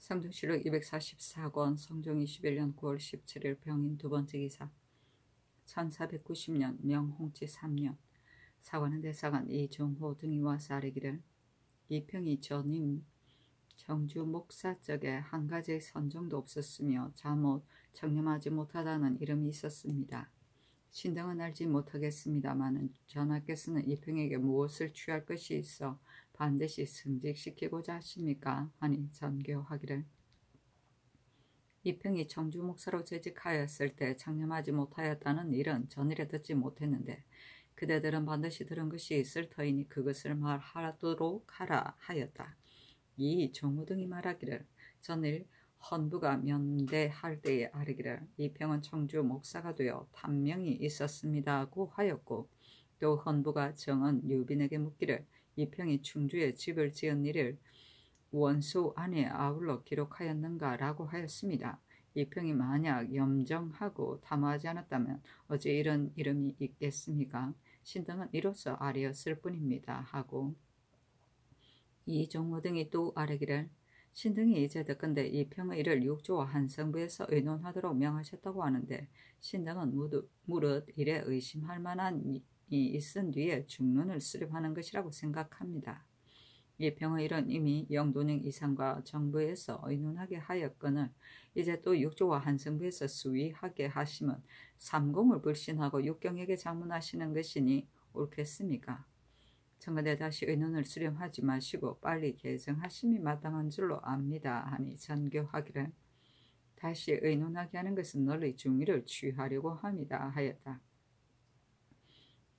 성종실록 244권 성종 21년 9월 17일 병인 두 번째 기사 1490년 명홍치 3년 사관은 대사관 이종호 등이 와서 아뢰기를 이평이 전임 정주 목사적에 한 가지의 선정도 없었으며 잘못 청렴하지 못하다는 이름이 있었습니다. 신등은 알지 못하겠습니다마는 전하께서는 이평에게 무엇을 취할 것이 있어 반드시 승직시키고자 하십니까? 하니 전교하기를 이평이 청주 목사로 재직하였을 때 청렴하지 못하였다는 일은 전일에 듣지 못했는데 그대들은 반드시 들은 것이 있을 터이니 그것을 말하도록 하라 하였다. 이 종우 등이 말하기를 전일 헌부가 면대할 때에 아뢰기를 이평은 청주 목사가 되어 탐명이 있었습니다고 하였고 또 헌부가 정은 유빈에게 묻기를 이평이 충주에 집을 지은 일을 원수 안에 아울러 기록하였는가 라고 하였습니다. 이평이 만약 염정하고 탐하지 않았다면 어찌 이런 이름이 있겠습니까? 신등은 이로써 아뢰었을 뿐입니다 하고 이종호 등이 또 아뢰기를 신등이 이제 듣건대 이평의 일을 육조와 한성부에서 의논하도록 명하셨다고 하는데 신등은 무릇 이래 의심할 만한 이 있은 뒤에 중론을 수립하는 것이라고 생각합니다. 이평의 일은 이미 영돈영 이상과 정부에서 의논하게 하였거늘 이제 또 육조와 한성부에서 수위하게 하심은 삼공을 불신하고 육경에게 자문하시는 것이니 옳겠습니까? 청가대 다시 의논을 수렴하지 마시고 빨리 개정하심이 마땅한 줄로 압니다 하니 전교하기를 다시 의논하게 하는 것은 널리 중의를 취하려고 합니다 하였다.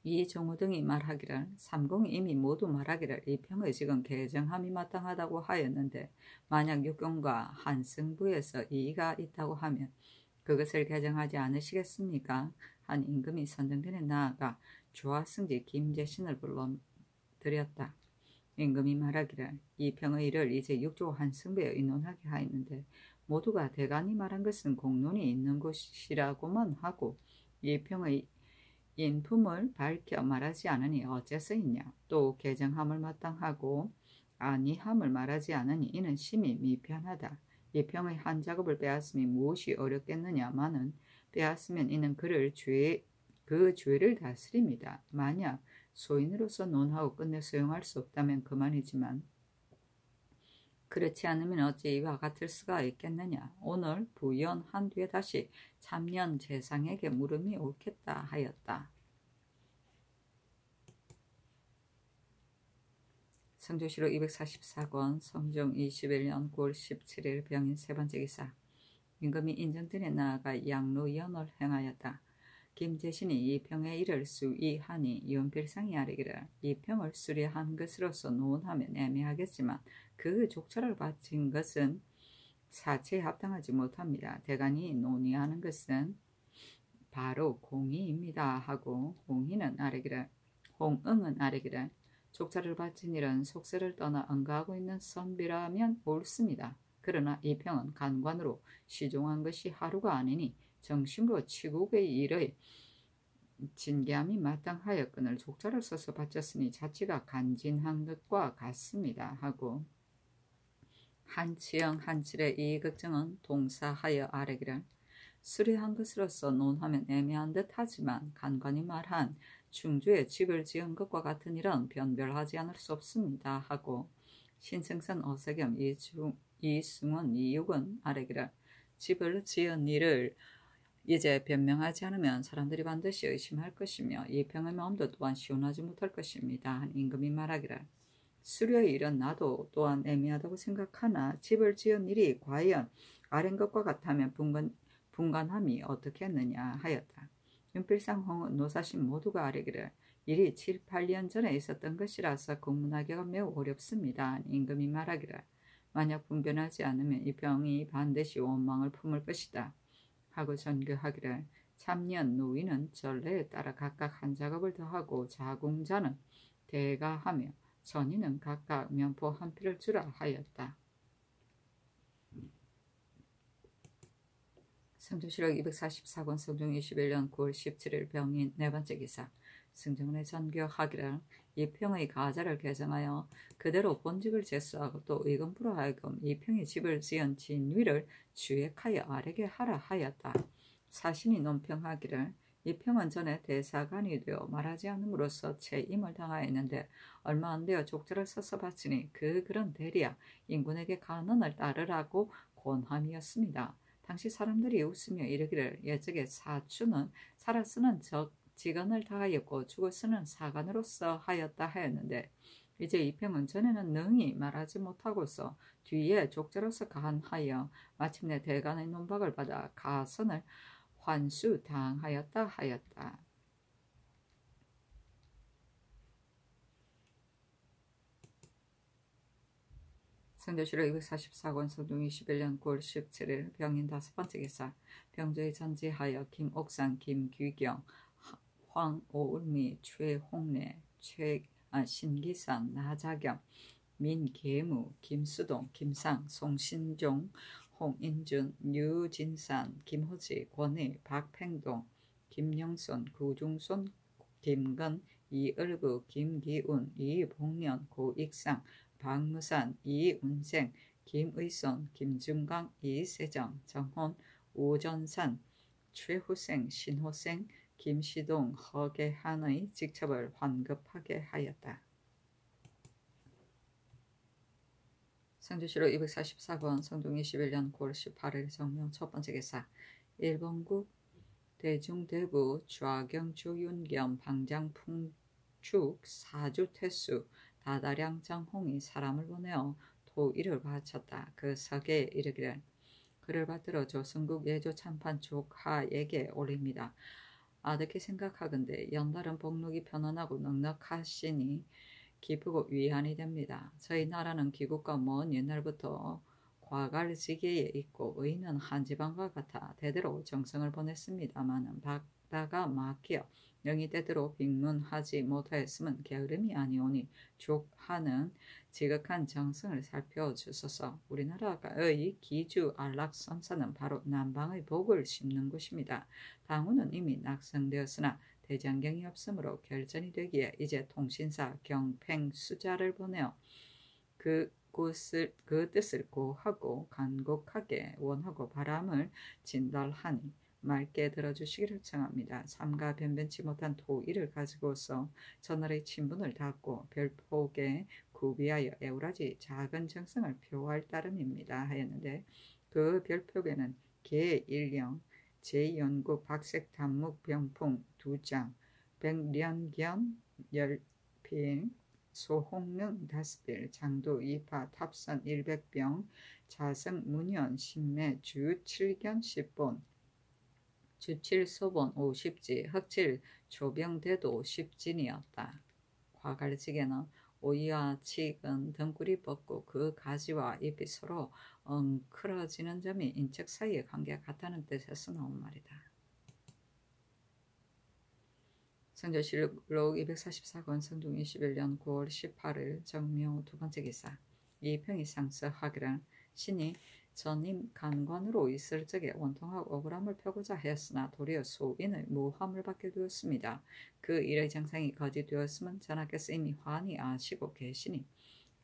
이종우 등이 말하기를 삼공이 이미 모두 말하기를 이평의 지금 개정함이 마땅하다고 하였는데 만약 육경과 한승부에서 이의가 있다고 하면 그것을 개정하지 않으시겠습니까? 한 임금이 선정전에 나아가 조하승지 김재신을 불러들였다. 임금이 말하기를 이평의 일을 이제 육조 한승부에 의논하게 하였는데 모두가 대간이 말한 것은 공론이 있는 것이라고만 하고 이평의 인품을 밝혀 말하지 않으니 어째서이냐. 또 개정함을 마땅하고 아니함을 말하지 않으니 이는 심히 미편하다. 이평의 한 작업을 빼앗음이 무엇이 어렵겠느냐마는 빼앗으면 이는 그 죄를 다스립니다. 만약 소인으로서 논하고 끝내 소용할 수 없다면 그만이지만 그렇지 않으면 어찌 이와 같을 수가 있겠느냐. 오늘 부연한 뒤에 다시 참년 재상에게 물음이 옳겠다 하였다. 성조실록 244권 성종 21년 9월 17일 병인 세 번째 기사 임금이 인정전에 나아가 양로연을 행하였다. 김재신이 이평의 일을 수의하니 윤필상이 아뢰기를 이평을 수리한 것으로서 논하면 애매하겠지만 그 족처를 바친 것은 사체에 합당하지 못합니다. 대간이 논의하는 것은 바로 공의입니다 하고 홍응은 아뢰기를 족차를 바친 일은 속세를 떠나 응가하고 있는 선비라면 옳습니다. 그러나 이평은 간관으로 시종한 것이 하루가 아니니 정심으로 치국의 일의 진계함이 마땅하였거늘 족자를 써서 바쳤으니 자치가 간진한 것과 같습니다 하고 한치영 한칠의 이 걱정은 동사하여 아뢰기를 수리한 것으로서 논하면 애매한 듯 하지만 간관이 말한 충주에 집을 지은 것과 같은 일은 변별하지 않을 수 없습니다 하고 신승선 어세겸 이승원 이육은 아뢰기를 집을 지은 일을 이제 변명하지 않으면 사람들이 반드시 의심할 것이며 이평의 마음도 또한 시원하지 못할 것입니다. 한 임금이 말하기를 수료의 일은 나도 또한 애매하다고 생각하나 집을 지은 일이 과연 아랜 것과 같다면 분간함이 어떻겠느냐 하였다. 윤필상 홍은 노사신 모두가 아뢰기를 일이 7, 8년 전에 있었던 것이라서 공문하기가 매우 어렵습니다. 한 임금이 말하기를 만약 분변하지 않으면 이평이 반드시 원망을 품을 것이다. 하고 전교하기를 참년 노위는 전례에 따라 각각 한 작업을 더하고 자궁자는 대가하며 전인은 각각 면포 한 필을 주라 하였다. 성조실록 244권 성종 21년 9월 17일 병인 네 번째 기사 승정원의 전교하기를 이평의 가자를 개정하여 그대로 본직을 제수하고 또 의금부로 하여금 이평의 집을 지은 진위를 주액하여 아래게 하라 하였다. 사신이 논평하기를 이평은 전에 대사관이 되어 말하지 않음으로써 채임을 당하였는데 얼마 안 되어 족절을 써서 바치니 그 글은 대리야 인군에게 간언을 따르라고 권함이었습니다. 당시 사람들이 웃으며 이르기를 예적의 사추는 살아쓰는 직언을 다하였고 죽어쓰는 사관으로서 하였다 하였는데 이제 이평은 전에는 능히 말하지 못하고서 뒤에 족자로서 간하여 마침내 대간의 논박을 받아 가선을 환수당하였다 하였다. 선조실록 244권 성종 21년 9월 17일 병인 5번째 기사 병조에 전지하여 김옥산, 김규경, 황오울미, 최홍래, 신기산, 나자겸, 민계무, 김수동, 김상, 송신종, 홍인준, 유진산, 김호지, 권희, 박팽동, 김영손, 구중손, 김건, 이을구, 김기운, 이봉년, 고익상, 박무산, 이운생, 김의손, 김중강, 이세정, 정혼, 우전산, 최후생, 신호생, 김시동, 허계한의 직첩을 환급하게 하였다. 성조실록 244권 성종 21년 9월 18일 정명 첫번째 기사 일본국 대중대구 좌경조윤겸 방장풍축 사주태수 다다량 장홍이 사람을 보내어 도의를 바쳤다. 그 서계에 이르기를 그를 받들어 조선국 예조 참판 조카에게 올립니다. 아득히 생각하건대 연달은 복록이 편안하고 넉넉하시니 기쁘고 위안이 됩니다. 저희 나라는 기국과 먼 옛날부터 과갈지계에 있고 의는 한 지방과 같아 대대로 정성을 보냈습니다마는 박다가 막혀 영이 때대로 빅문하지 못하였음은 게으름이 아니오니 족하는 지극한 정성을 살펴주소서. 우리나라의 기주 안락선사는 바로 남방의 복을 심는 곳입니다. 당우는 이미 낙성되었으나 대장경이 없으므로 결전이 되기에 이제 통신사 경팽수자를 보내어 그 뜻을 고하고 간곡하게 원하고 바람을 진달하니 맑게 들어주시기를 청합니다. 삼가 변변치 못한 도의를 가지고서 전날의 친분을 닫고 별폭에 구비하여 애우라지 작은 정성을 표할 따름입니다 하였는데 그 별표에는 계일령 제연구 박색 단묵 병풍 2장 백련견 10필 소홍릉 5필 장도 2파 탑선 100병 자성 문현 신매 주 7견 10본 주칠 소본 50지 흑칠 조병대도 10진이었다. 과갈지게는 오이와 칡은 등굴이 뻗고 그 가지와 잎이 서로 엉클어지는 점이 인척 사이의 관계가 같다는 뜻에서 나온 말이다. 성조실록 244권 성종 21년 9월 18일 정묘 두번째 기사 이평이 상서하기를 신이 전임 간관으로 있을 적에 원통하고 억울함을 펴고자 하였으나 도리어 소인의 모함을 받게 되었습니다. 그 일의 정상이 거짓되었음은 전하께서 이미 환히 아시고 계시니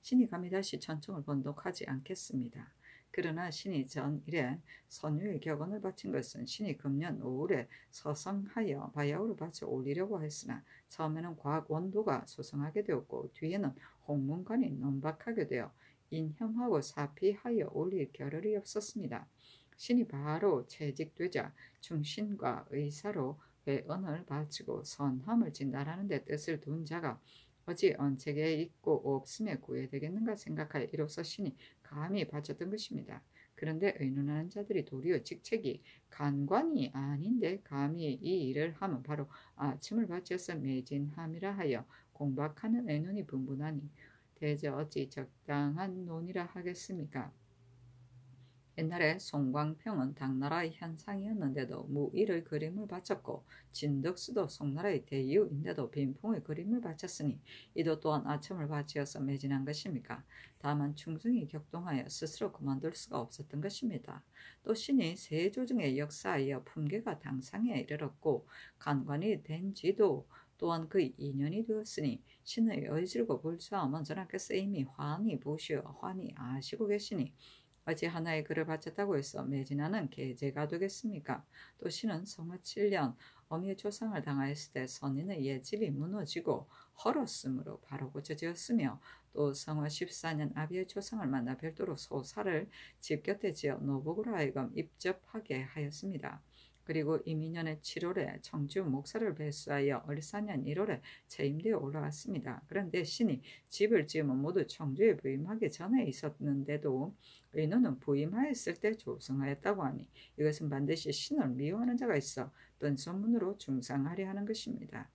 신이 감히 다시 천청을 번독하지 않겠습니다. 그러나 신이 전일에 선유의 격언을 바친 것은 신이 금년 5월에 서성하여 바야흐로 바쳐 올리려고 했으나 처음에는 과학원도가 소송하게 되었고 뒤에는 홍문관이 논박하게 되어 인혐하고 사피하여 올릴 겨를이 없었습니다. 신이 바로 채직되자 중신과 의사로 회언을 바치고 선함을 진달하는 데 뜻을 둔 자가 어찌 언책에 있고 없음에 구애되겠는가 생각하여 이로써 신이 감히 바쳤던 것입니다. 그런데 의논하는 자들이 도리어 직책이 간관이 아닌데 감히 이 일을 하면 바로 아침을 바쳐서 매진함이라 하여 공박하는 의논이 분분하니 대저 어찌 적당한 논이라 하겠습니까? 옛날에 송광평은 당나라의 현상이었는데도 무일의 그림을 바쳤고 진덕수도 송나라의 대유인데도 빈풍의 그림을 바쳤으니 이도 또한 아첨을 바치어서 매진한 것입니까? 다만 충성이 격동하여 스스로 그만둘 수가 없었던 것입니다. 또 신이 세조정의 역사하여 품계가 당상에 이르렀고 간관이 된 지도 또한 그의 2년이 되었으니 신의 의지로 불수함은 전하께서 이미 환히 보시어 환히 아시고 계시니 어찌 하나의 글을 바쳤다고 해서 매진하는 계제가 되겠습니까? 또 신은 성화 7년 어미의 조상을 당하였을 때 선인의 예집이 무너지고 헐었으므로 바로 고쳐지었으며 또 성화 14년 아비의 조상을 만나 별도로 소사를 집 곁에 지어 노복으로 하여금 입접하게 하였습니다. 그리고 이민년의 7월에 청주 목사를 배수하여 을사년 1월에 재임되어 올라왔습니다. 그런데 신이 집을 지으면 모두 청주에 부임하기 전에 있었는데도 의논은 부임하였을 때 조성하였다고 하니 이것은 반드시 신을 미워하는 자가 있어 뜬소문으로 중상하려 하는 것입니다.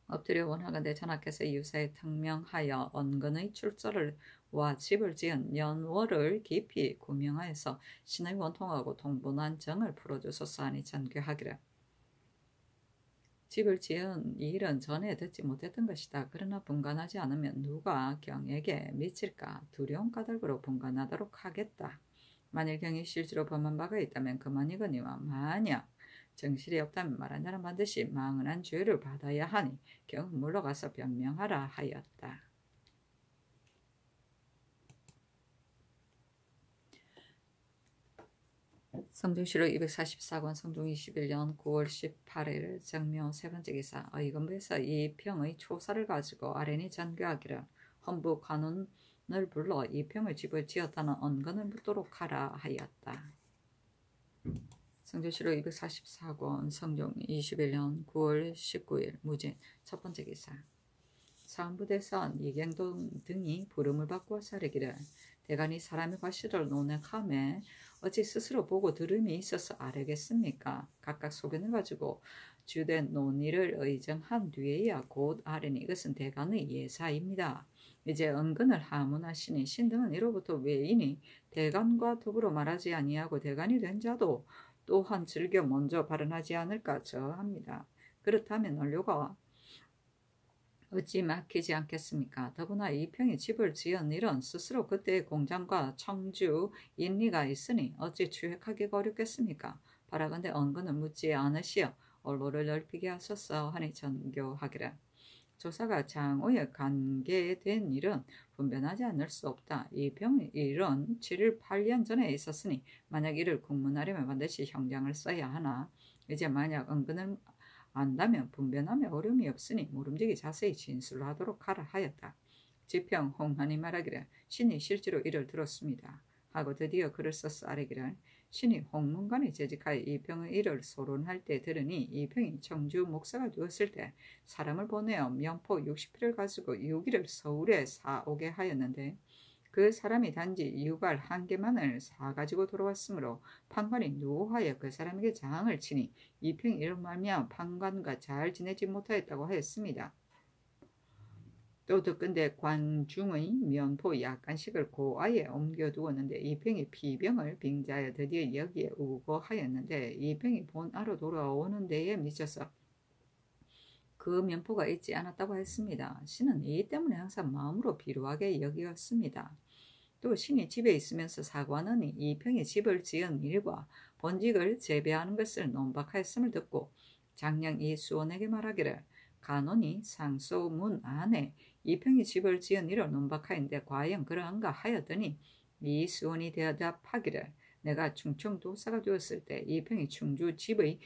엎드려 원하건대 전하께서 유사에 특명하여 언근의 출처를 와 집을 지은 연월을 깊이 구명하여서 신의 원통하고 동분한 정을 풀어주소서 하니 전교하기를. 집을 지은 이 일은 전에 듣지 못했던 것이다. 그러나 분간하지 않으면 누가 경에게 미칠까 두려운 까닭으로 분간하도록 하겠다. 만일 경이 실제로 범한 바가 있다면 그만이거니와 만약 정실이 없다면 말한 자는 반드시 망언한 죄를 받아야 하니 경은 물러가서 변명하라 하였다. 성중시로 244권 성중 21년 9월 18일 정묘 세 번째 기사 의금부에서 이 평의 초사를 가지고 아뢰니 전교하기를 헌부 관원을 불러 이 평의 집을 지었다는 언건을 묻도록 하라 하였다. 성조시로 244권 성종 21년 9월 19일 무진 첫 번째 기사 사헌부대선 이경동 등이 부름을 받고 사르기를 대간이 사람의 과실을 논액하며 어찌 스스로 보고 들음이 있어서 아뢰겠습니까? 각각 소견을 가지고 주된 논의를 의정한 뒤에야 곧 아뢰니 이것은 대간의 예사입니다. 이제 은근을 하문하시니 신등은 이로부터 외인이 대간과 더불어 말하지 아니하고 대간이 된 자도 또한 즐겨 먼저 발언하지 않을까 저합니다. 그렇다면 원료가 어찌 막히지 않겠습니까? 더구나 이 평이 집을 지은 일은 스스로 그때의 공장과 청주 인리가 있으니 어찌 추획하기가 어렵겠습니까? 바라건대 언근을 묻지 않으시어 언로를 넓히게 하소서 하니 전교하기를. 조사가 장후에 관계된 일은 분변하지 않을 수 없다. 이 병의 일은 7일 8년 전에 있었으니 만약 이를 국문하려면 반드시 형장을 써야 하나 이제 만약 은근을 안다면 분변함에 어려움이 없으니 모름지기 자세히 진술을 하도록 하라 하였다. 지평 홍한이 말하기를 신이 실제로 이를 들었습니다. 하고 드디어 글을 써서 아뢰기를 신이 홍문관이 재직하여 이 병의 일을 소론할 때 들으니 이 병이 청주 목사가 되었을 때 사람을 보내어 면포 60필을 가지고 6일을 서울에 사오게 하였는데 그 사람이 단지 유발 한 개만을 사가지고 돌아왔으므로 판관이 노하여 그 사람에게 장을 치니 이 평이 이로 말미암아 판관과 잘 지내지 못하였다고 하였습니다. 또 듣건대 관중의 면포 약간씩을 고아에 옮겨두었는데 이 병이 피병을 빙자하여 드디어 여기에 우거하였는데 이 병이 본아로 돌아오는 데에 미쳐서 그 면포가 있지 않았다고 했습니다. 신은 이 때문에 항상 마음으로 비루하게 여기었습니다. 또 신이 집에 있으면서 사관원이 이 평의 집을 지은 일과 본직을 재배하는 것을 논박하였음을 듣고 장량 이수원에게 말하기를 간원이 상소문 안에 이 평의 집을 지은 일을 논박하였는데 과연 그러한가 하였더니 이수원이 대답하기를 내가 충청도사가 되었을 때 이 평이 충주 집의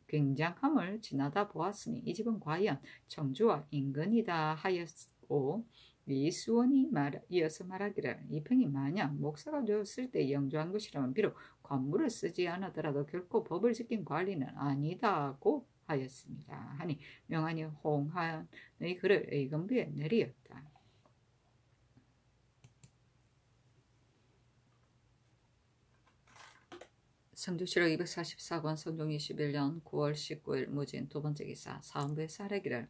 굉장함을 지나다 보았으니 이 집은 과연 청주와 인근이다 하였고 이수원이 이어서 말하기를 이 평이 만약 목사가 되었을 때 영주한 것이라면 비록 관물을 쓰지 않았더라도 결코 법을 지킨 관리는 아니다고 하였습니다. 하니 명하니 홍한의 글을 의금부에 내리었다. 성주시로 244권 성종 21년 9월 19일 무진 두 번째 기사 사헌부의 사례기를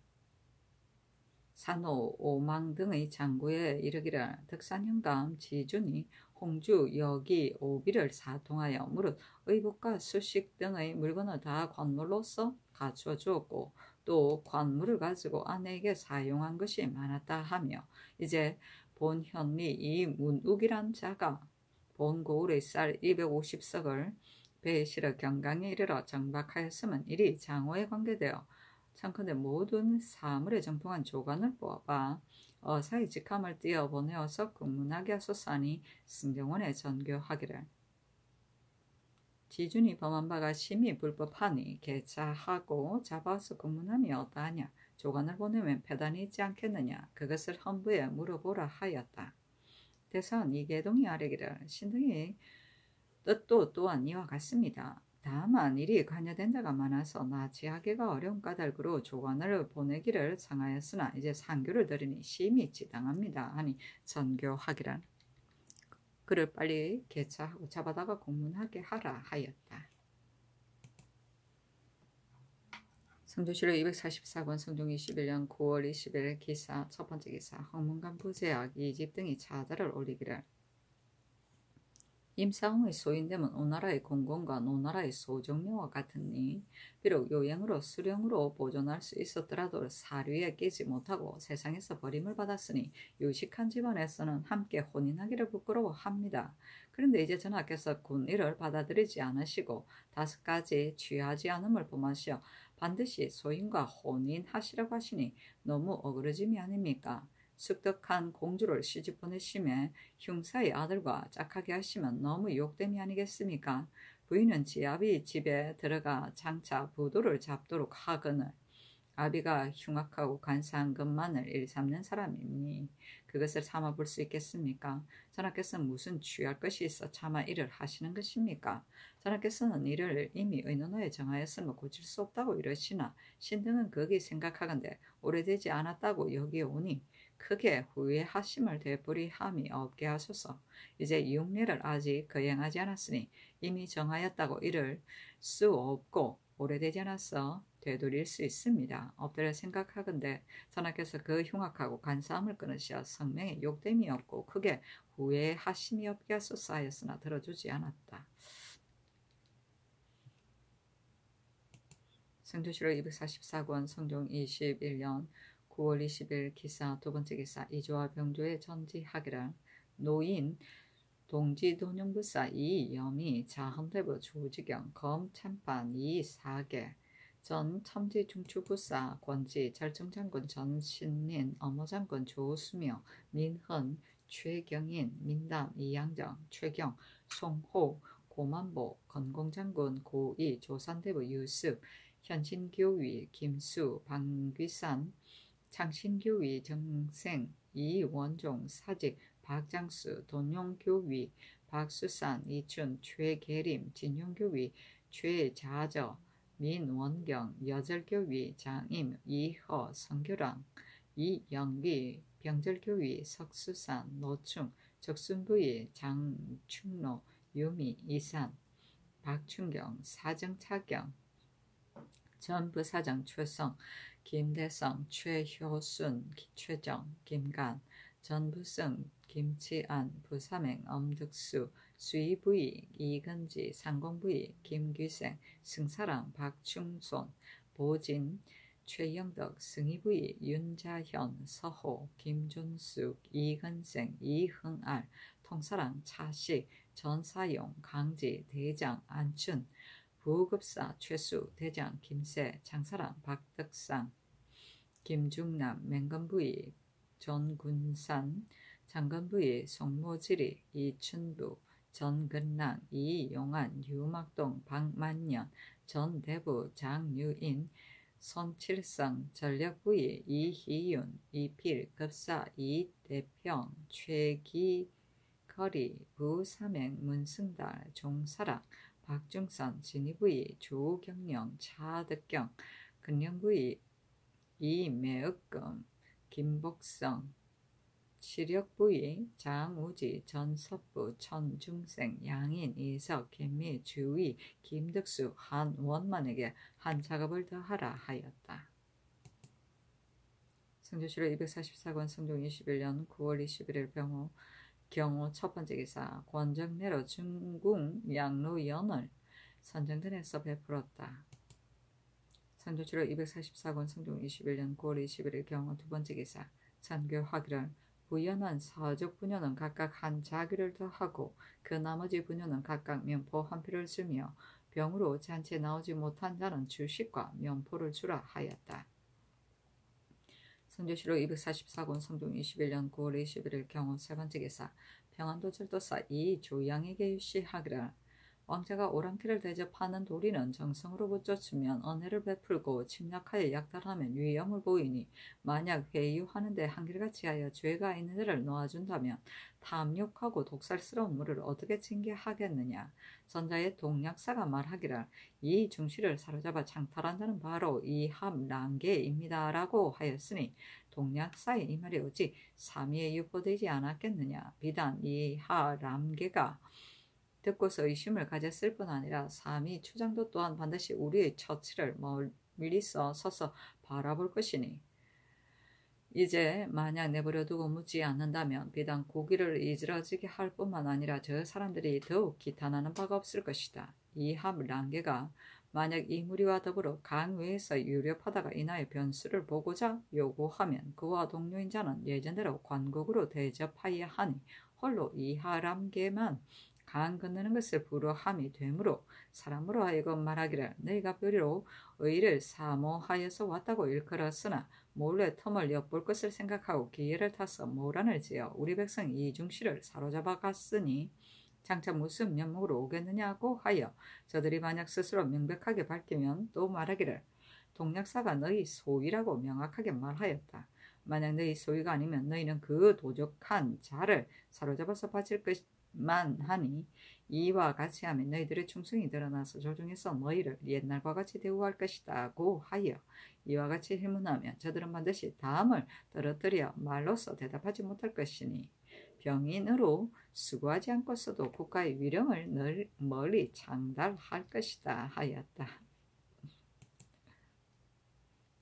산호, 오망 등의 장구에 이르기를 덕산현감 지준이 홍주, 여기, 오비를 사통하여 무릇 의복과 수식 등의 물건을 다 관물로서 갖추어 주었고 또 관물을 가지고 아내에게 사용한 것이 많았다 하며 이제 본현리 이문욱이란 자가 본고을의 쌀 250석을 배에 실어 경강에 이르러 정박하였으면 이리 장호에 관계되어 청컨대 모든 사물에 정통한 조관을 뽑아 어사의 직함을 띄어 보내어서 국문하게 하소서하니 승정원에 전교하기를. 지준이 범한 바가 심히 불법하니 개차하고 잡아서 국문함이 어떠하냐. 조관을 보내면 패단이 있지 않겠느냐. 그것을 헌부에 물어보라 하였다. 대선 이계동이 아뢰기를 신등의 뜻도 또한 이와 같습니다. 다만 일이 관여된 자가 많아서 나치하기가 어려운 까닭으로 조관을 보내기를 청하였으나 이제 상교를 드리니 심히 지당합니다 하니 전교하기란. 그를 빨리 개차하고 잡아다가 공문하게 하라 하였다. 성조실록 244권 성종 21년 9월 20일 기사 첫 번째 기사 황문관 부제학 이집 등이 차자를 올리기를. 임사홍의 소인됨은 오나라의 공공과 노나라의 소정묘와 같으니 비록 요행으로 수령으로 보존할 수 있었더라도 사류에 끼지 못하고 세상에서 버림을 받았으니 유식한 집안에서는 함께 혼인하기를 부끄러워합니다. 그런데 이제 전하께서 군의를 받아들이지 않으시고 5가지 취하지 않음을 범하시어 반드시 소인과 혼인하시라고 하시니 너무 어그러짐이 아닙니까? 습득한 공주를 시집 보내심에 흉사의 아들과 짝하게 하시면 너무 욕됨이 아니겠습니까? 부인은 지아비 집에 들어가 장차 부도를 잡도록 하거늘 아비가 흉악하고 간사한 것만을 일삼는 사람이니 그것을 참아볼 수 있겠습니까? 전하께서는 무슨 취할 것이 있어 차마 이를 하시는 것입니까? 전하께서는 이를 이미 의논하에 정하였으면 고칠 수 없다고 이러시나 신등은 거기 생각하건대 오래되지 않았다고 여기오니 크게 후회하심을 되풀이함이 없게 하소서. 이제 육례를 아직 거행하지 않았으니 이미 정하였다고 이를 수 없고 오래되지 않아서 되돌릴 수 있습니다. 없더라 생각하건대 전하께서 그 흉악하고 간사함을 끊으시어 성명에 욕됨이 없고 크게 후회하심이 없게 하소서 하였으나 들어주지 않았다. 성조실록 244권 성종 21년 9월 20일 기사 두 번째 기사 이조와 병조의 전지하기를. 노인 동지돈용부사 이염이 자헌대부 조지경 검참판 이사계 전 첨지중추부사 권지 절정장군 전신민 어머장군 조수명 민헌 최경인 민담 이양정 최경 송호 고만보 건공장군 고이 조산대부 유습 현신교위 김수 방귀산 창신교위 정생 이원종 사직 박장수 돈용교위 박수산 이춘 최계림 진용교위 최자저 민원경 여절교위 장임 이허 성교랑 이영비 병절교위 석수산 노충 적순부위 장충로 유미 이산 박춘경 사정차경 전 부사장 최성 김대성 최효순 최정 김간 전부승 김치안 부사맹 엄득수 수의부위 이근지 상공부위 김규생 승사랑 박충손 보진 최영덕 승의부위 윤자현 서호 김준숙 이근생 이흥알 통사랑 차식 전사용 강지 대장 안춘 부급사 최수 대장 김세 장사랑 박덕상 김중남 맹건부위 전군산 장건부위 송모지리 이춘부 전근랑 이용안 유막동 박만년 전대부 장유인 손칠성 전력부위 이희윤 이필 급사 이대평 최기거리 부사맹 문승달 종사랑 박중선 진위부위 조경영 차득경 근령부위 이매읍금 김복성 치력부위 장우지 전섭부 천중생 양인 이석 김미 주위 김득수 한 원만에게 한 작업을 더하라 하였다. 성조실록 244권 성종 21년 9월 21일 병호 경호 첫 번째 기사 권정내로 중궁 양로연을 선정전에서 베풀었다. 성조실록 244권 성종 21년 9월 21일 경호 두 번째 기사 전교하기를 부연한 서적 부녀는 각각 한 자기를 더하고 그 나머지 부녀는 각각 면포 한 표를 쓰며 병으로 잔치에 나오지 못한 자는 주식과 면포를 주라 하였다. 선조실록 244권 성종 21년 9월 21일 경호 세 번째 기사 평안도 절도사 이조양에게 유시하기를 왕자가 오랑캐를 대접하는 도리는 정성으로 붙여주면 은혜를 베풀고 침략하여 약탈하면 위험을 보이니 만약 회유하는데 한결같이 하여 죄가 있는 자를 놓아준다면 탐욕하고 독살스러운 무리를 어떻게 징계하겠느냐. 전자의 동약사가 말하기를 이 중시를 사로잡아 창탈한 자는 바로 이 함랑계입니다 라고 하였으니 동약사의 이 말이 오직 삼위에 유포되지 않았겠느냐. 비단 이 하람계가 듣고서 의심을 가졌을 뿐 아니라 삼위 추장도 또한 반드시 우리의 처치를 멀리서 서서 바라볼 것이니 이제 만약 내버려두고 묻지 않는다면 비단 고기를 이지러지게 할 뿐만 아니라 저 사람들이 더욱 기탄하는 바가 없을 것이다. 이 함랑계가 만약 이 무리와 더불어 강외에서 유렵하다가 인하여 변수를 보고자 요구하면 그와 동료인 자는 예전대로 관국으로 대접하여야 하니 홀로 이 하람계만 강 건너는 것을 불허함이 되므로 사람으로 하여금 말하기를 너희가 별로 의를 사모하여서 왔다고 일컬었으나 몰래 텀을 엿볼 것을 생각하고 기회를 타서 모란을 지어 우리 백성 이중시를 사로잡아 갔으니 장차 무슨 면목으로 오겠느냐고 하여 저들이 만약 스스로 명백하게 밝히면 또 말하기를 동약사가 너희 소위라고 명확하게 말하였다. 만약 너희 소위가 아니면 너희는 그 도적한 자를 사로잡아서 바칠 것만 하니 이와 같이 하면 너희들의 충성이 드러나서 조중에서 너희를 옛날과 같이 대우할 것이다고 하여 이와 같이 해문하면 저들은 반드시 다음을 떨어뜨려 말로써 대답하지 못할 것이니 병인으로 수고하지 않고서도 국가의 위령을 멀리 창달할 것이다 하였다.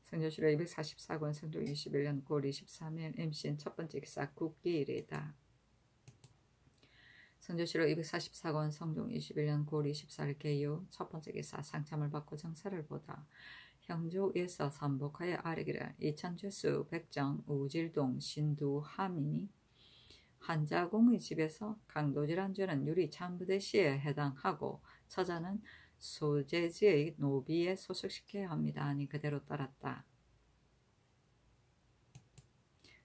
성조실록 244권 성종 21년 9월 23일 임신 첫 번째 기사 국기일이다. 성조실록 244권 성종 21년 9월 24일 개요 첫 번째 기사 상참을 받고 정사를 보다 형조에서 삼복하여 아뢰기를 이천죄수 백정 우질동 신두 함이 한자공의 집에서 강도질한 죄는 유리 참부대시에 해당하고 처자는 소재지의 노비에 소속시켜야 합니다. 하니 그대로 따랐다.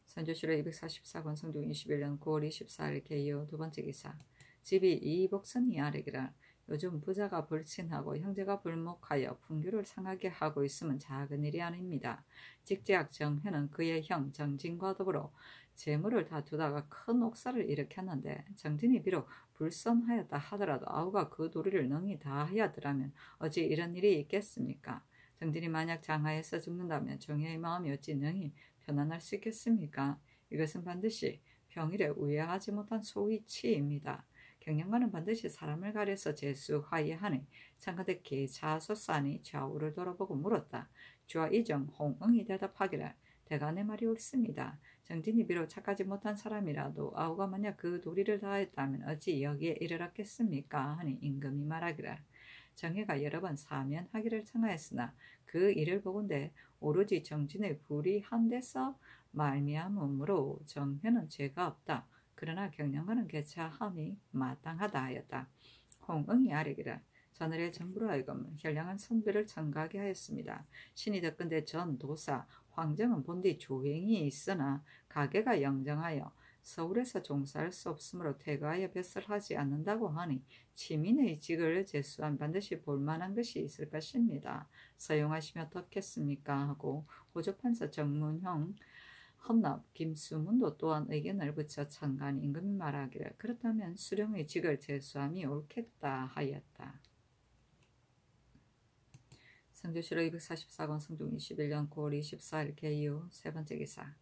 선조실록 244권 성종 21년 9월 24일 개요 두 번째 기사 집이 이복선이 아뢰기를 요즘 부자가 불친하고 형제가 불목하여 풍규를 상하게 하고 있으면 작은 일이 아닙니다. 직제학 정회는 그의 형 정진과 더불어 재물을 다투다가 큰 옥사를 일으켰는데 정진이 비록 불선하였다 하더라도 아우가 그 도리를 능히 다하였더라면 어찌 이런 일이 있겠습니까? 정진이 만약 장하에서 죽는다면 정혜의 마음이 어찌 능히 편안할 수 있겠습니까? 이것은 반드시 평일에 우회하지 못한 소위치입니다. 경영관은 반드시 사람을 가려서 재수하여야 하니 창가대 계자소싸니 좌우를 돌아보고 물었다. 주와 이정 홍응이 대답하기를 대가 내 말이 옳습니다. 정진이 비록 착하지 못한 사람이라도 아우가 만약 그 도리를 다했다면 어찌 여기에 이르렀겠습니까? 하니 임금이 말하기를 정혜가 여러 번 사면하기를 청하였으나 그 일을 보건대 오로지 정진의 불의한 데서 말미암으므로 정혜는 죄가 없다. 그러나 경영관은 개차함이 마땅하다 하였다. 홍응이 아뢰기를 자늘의 정부로 하여금 현량한 선비를 청가하게 하였습니다. 신이 덕건대 전 도사 황정은 본디 조행이 있으나 가게가 영정하여 서울에서 종사할 수 없으므로 퇴가하여 뱃설하지 않는다고 하니 치민의 직을 제수한 반드시 볼만한 것이 있을 것입니다. 서용하시면 어떻겠습니까? 하고 호조판사 정문형 헌납 김수문도 또한 의견을 붙여 청간 임금이 말하기를 그렇다면 수령의 직을 제수함이 옳겠다 하였다. 성조실록 244권 성종 21년 9월 24일 개요 세 번째 기사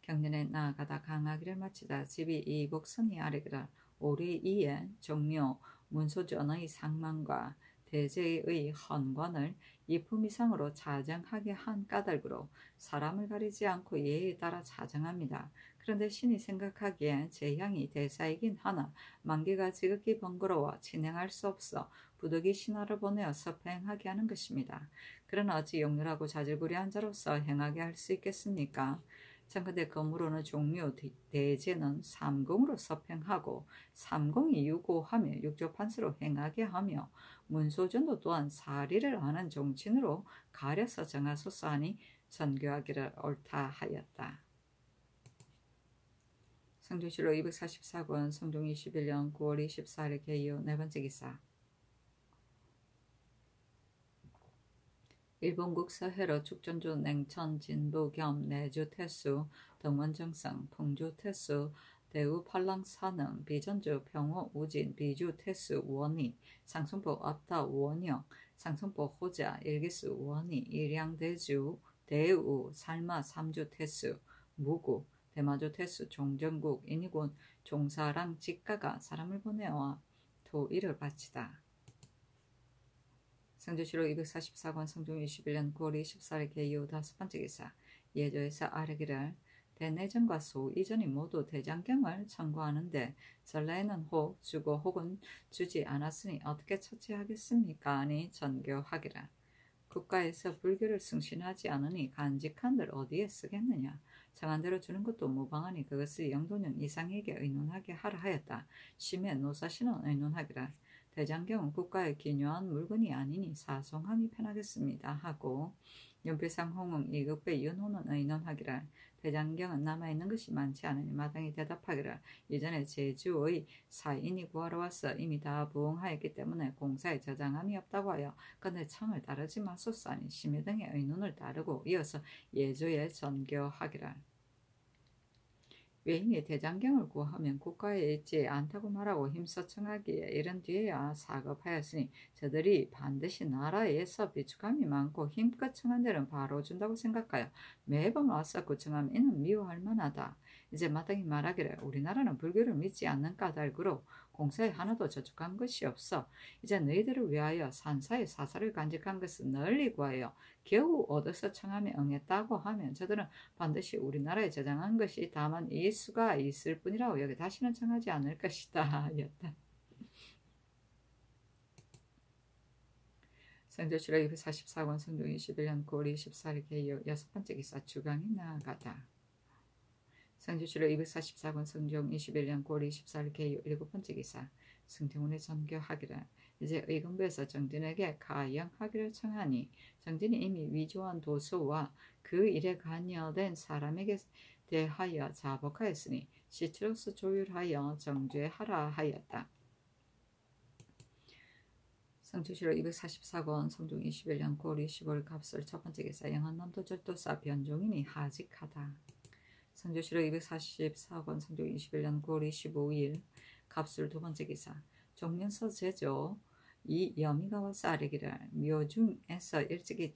경년에 나아가다 강하기를 마치다 집이 이복선이 아뢰기를 오리 이에 종묘 문소전의 상망과 대제의 헌관을 이품 이상으로 자정하게 한 까닭으로 사람을 가리지 않고 예에 따라 자정합니다. 그런데 신이 생각하기에 제 향이 대사이긴 하나 만개가 지극히 번거로워 진행할 수 없어 부득이 신하를 보내어 섭행하게 하는 것입니다. 그러나 어찌 용렬하고 자질구레한 자로서 행하게 할 수 있겠습니까? 청근대 검으로는 종료 대제는 삼공으로 서평하고 삼공이 유고하며 육조판서로 행하게 하며 문소전도 또한 사리를 아는 종친으로 가려서 정하소서 하니 전교하기를 옳다 하였다. 성종실록 244권 성종 21년 9월 24일 개요 네 번째 기사. 일본국 서해로 축전주 냉천 진부 겸 내주 태수 등원정성 풍주 태수 대우 팔랑 산능 비전주 평호 우진 비주 태수 원희 상승포 업다 원영 상승포 호자 일기수 원희 일양대주 대우 살마 삼주 태수 무구 대마주 태수 종정국 인이군 종사랑 직가가 사람을 보내와 도일을 바치다. 성조실록 244권 성종 21년 9월 24일 개요 다섯 번째 기사. 예조에서 아뢰기를 대내전과 소 이전이 모두 대장경을 청구하는데 전라에는 혹 주고 혹은 주지 않았으니 어떻게 처치하겠습니까? 아니 전교하기라. 국가에서 불교를 승신하지 않으니 간직한들 어디에 쓰겠느냐. 정한대로 주는 것도 무방하니 그것을 영도년 이상에게 의논하게 하라 하였다. 심해 노사신은 의논하기라. 대장경은 국가의 기묘한 물건이 아니니 사송함이 편하겠습니다 하고 연필상 홍응 이급배 윤호는 의논하기를 대장경은 남아있는 것이 많지 않으니 마땅히 대답하기를 이전에 제주의 사인이 구하러 와서 이미 다 부응하였기 때문에 공사에 저장함이 없다고 하여 근데 청을 따르지 마소서 하니 심의 등의 의논을 따르고 이어서 예조에 전교하기를 외인이 대장경을 구하면 국가에 있지 않다고 말하고 힘써 청하기에 이른 뒤에야 사급하였으니 저들이 반드시 나라에서 비축함이 많고 힘껏 청한 데는 바로 준다고 생각하여 매번 와서 구청하면 이는 미워할 만하다. 이제 마땅히 말하기를 우리나라는 불교를 믿지 않는 까닭으로 공사에 하나도 저축한 것이 없어. 이제 너희들을 위하여 산사의 사사를 간직한 것을 널리 구하여 겨우 얻어서 청함에 응했다고 하면 저들은 반드시 우리나라에 저장한 것이 다만 이 수가 있을 뿐이라고 여기 다시는 청하지 않을 것이다 하였다. 성조실록 244권 성종 21년 9월 24일 개요 여섯 번째 기사. 주강이 나아가다. 성조실록 244권 성종 21년 9월 24일 개요 일곱 번째 기사. 승정원의 전교하기를 이제 의금부에서 정진에게 가영하기를 청하니 정진이 이미 위조한 도수와 그 일에 관여된 사람에게 대하여 자복하였으니 시체로서 조율하여 정죄하라 하였다. 성조실록 244권 성종 21년 9월 25일 갑설 첫 번째 기사. 영한남도 절도사 변종인이 하직하다. 성조실록 244권 성종 21년 9월 25일 갑술 두 번째 기사. 종면서 제조 이 여미가 와서 아뢰기를 묘중에서 일찍이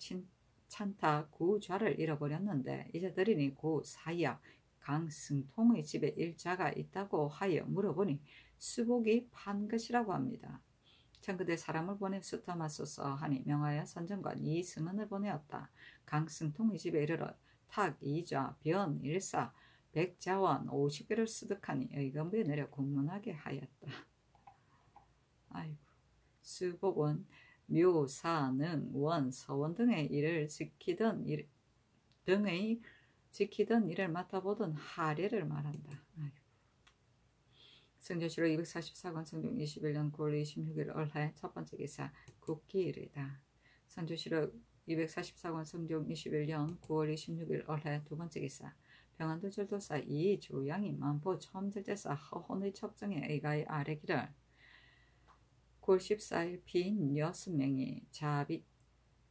찬타 구좌를 잃어버렸는데 이제 들으니 고 사야 강승통의 집에 일자가 있다고 하여 물어보니 수복이 판 것이라고 합니다. 청그대 사람을 보내 수탐하소서 하니 명하여 선정관 이승은을 보내었다. 강승통의 집에 이르러 탁 이좌 변 일사 백자원 50개를 수득하니 의금부에 내려 공문하게 하였다. 아이고. 수복은 묘, 사, 능, 원, 서원 등의 일을 지키던 일을 맡아보던 하례를 말한다. 아이고. 성조실록 244권 성종 21년 9월 26일 얼해 첫 번째 기사. 국기일이다. 성조실록 244권 성종 21년 9월 26일 얼해 두 번째 기사. 병안도 절도사 이조양이 만포 첨절제사 허혼의 첩정에 의가에 아뢰기를 9월 14일 빈 6명이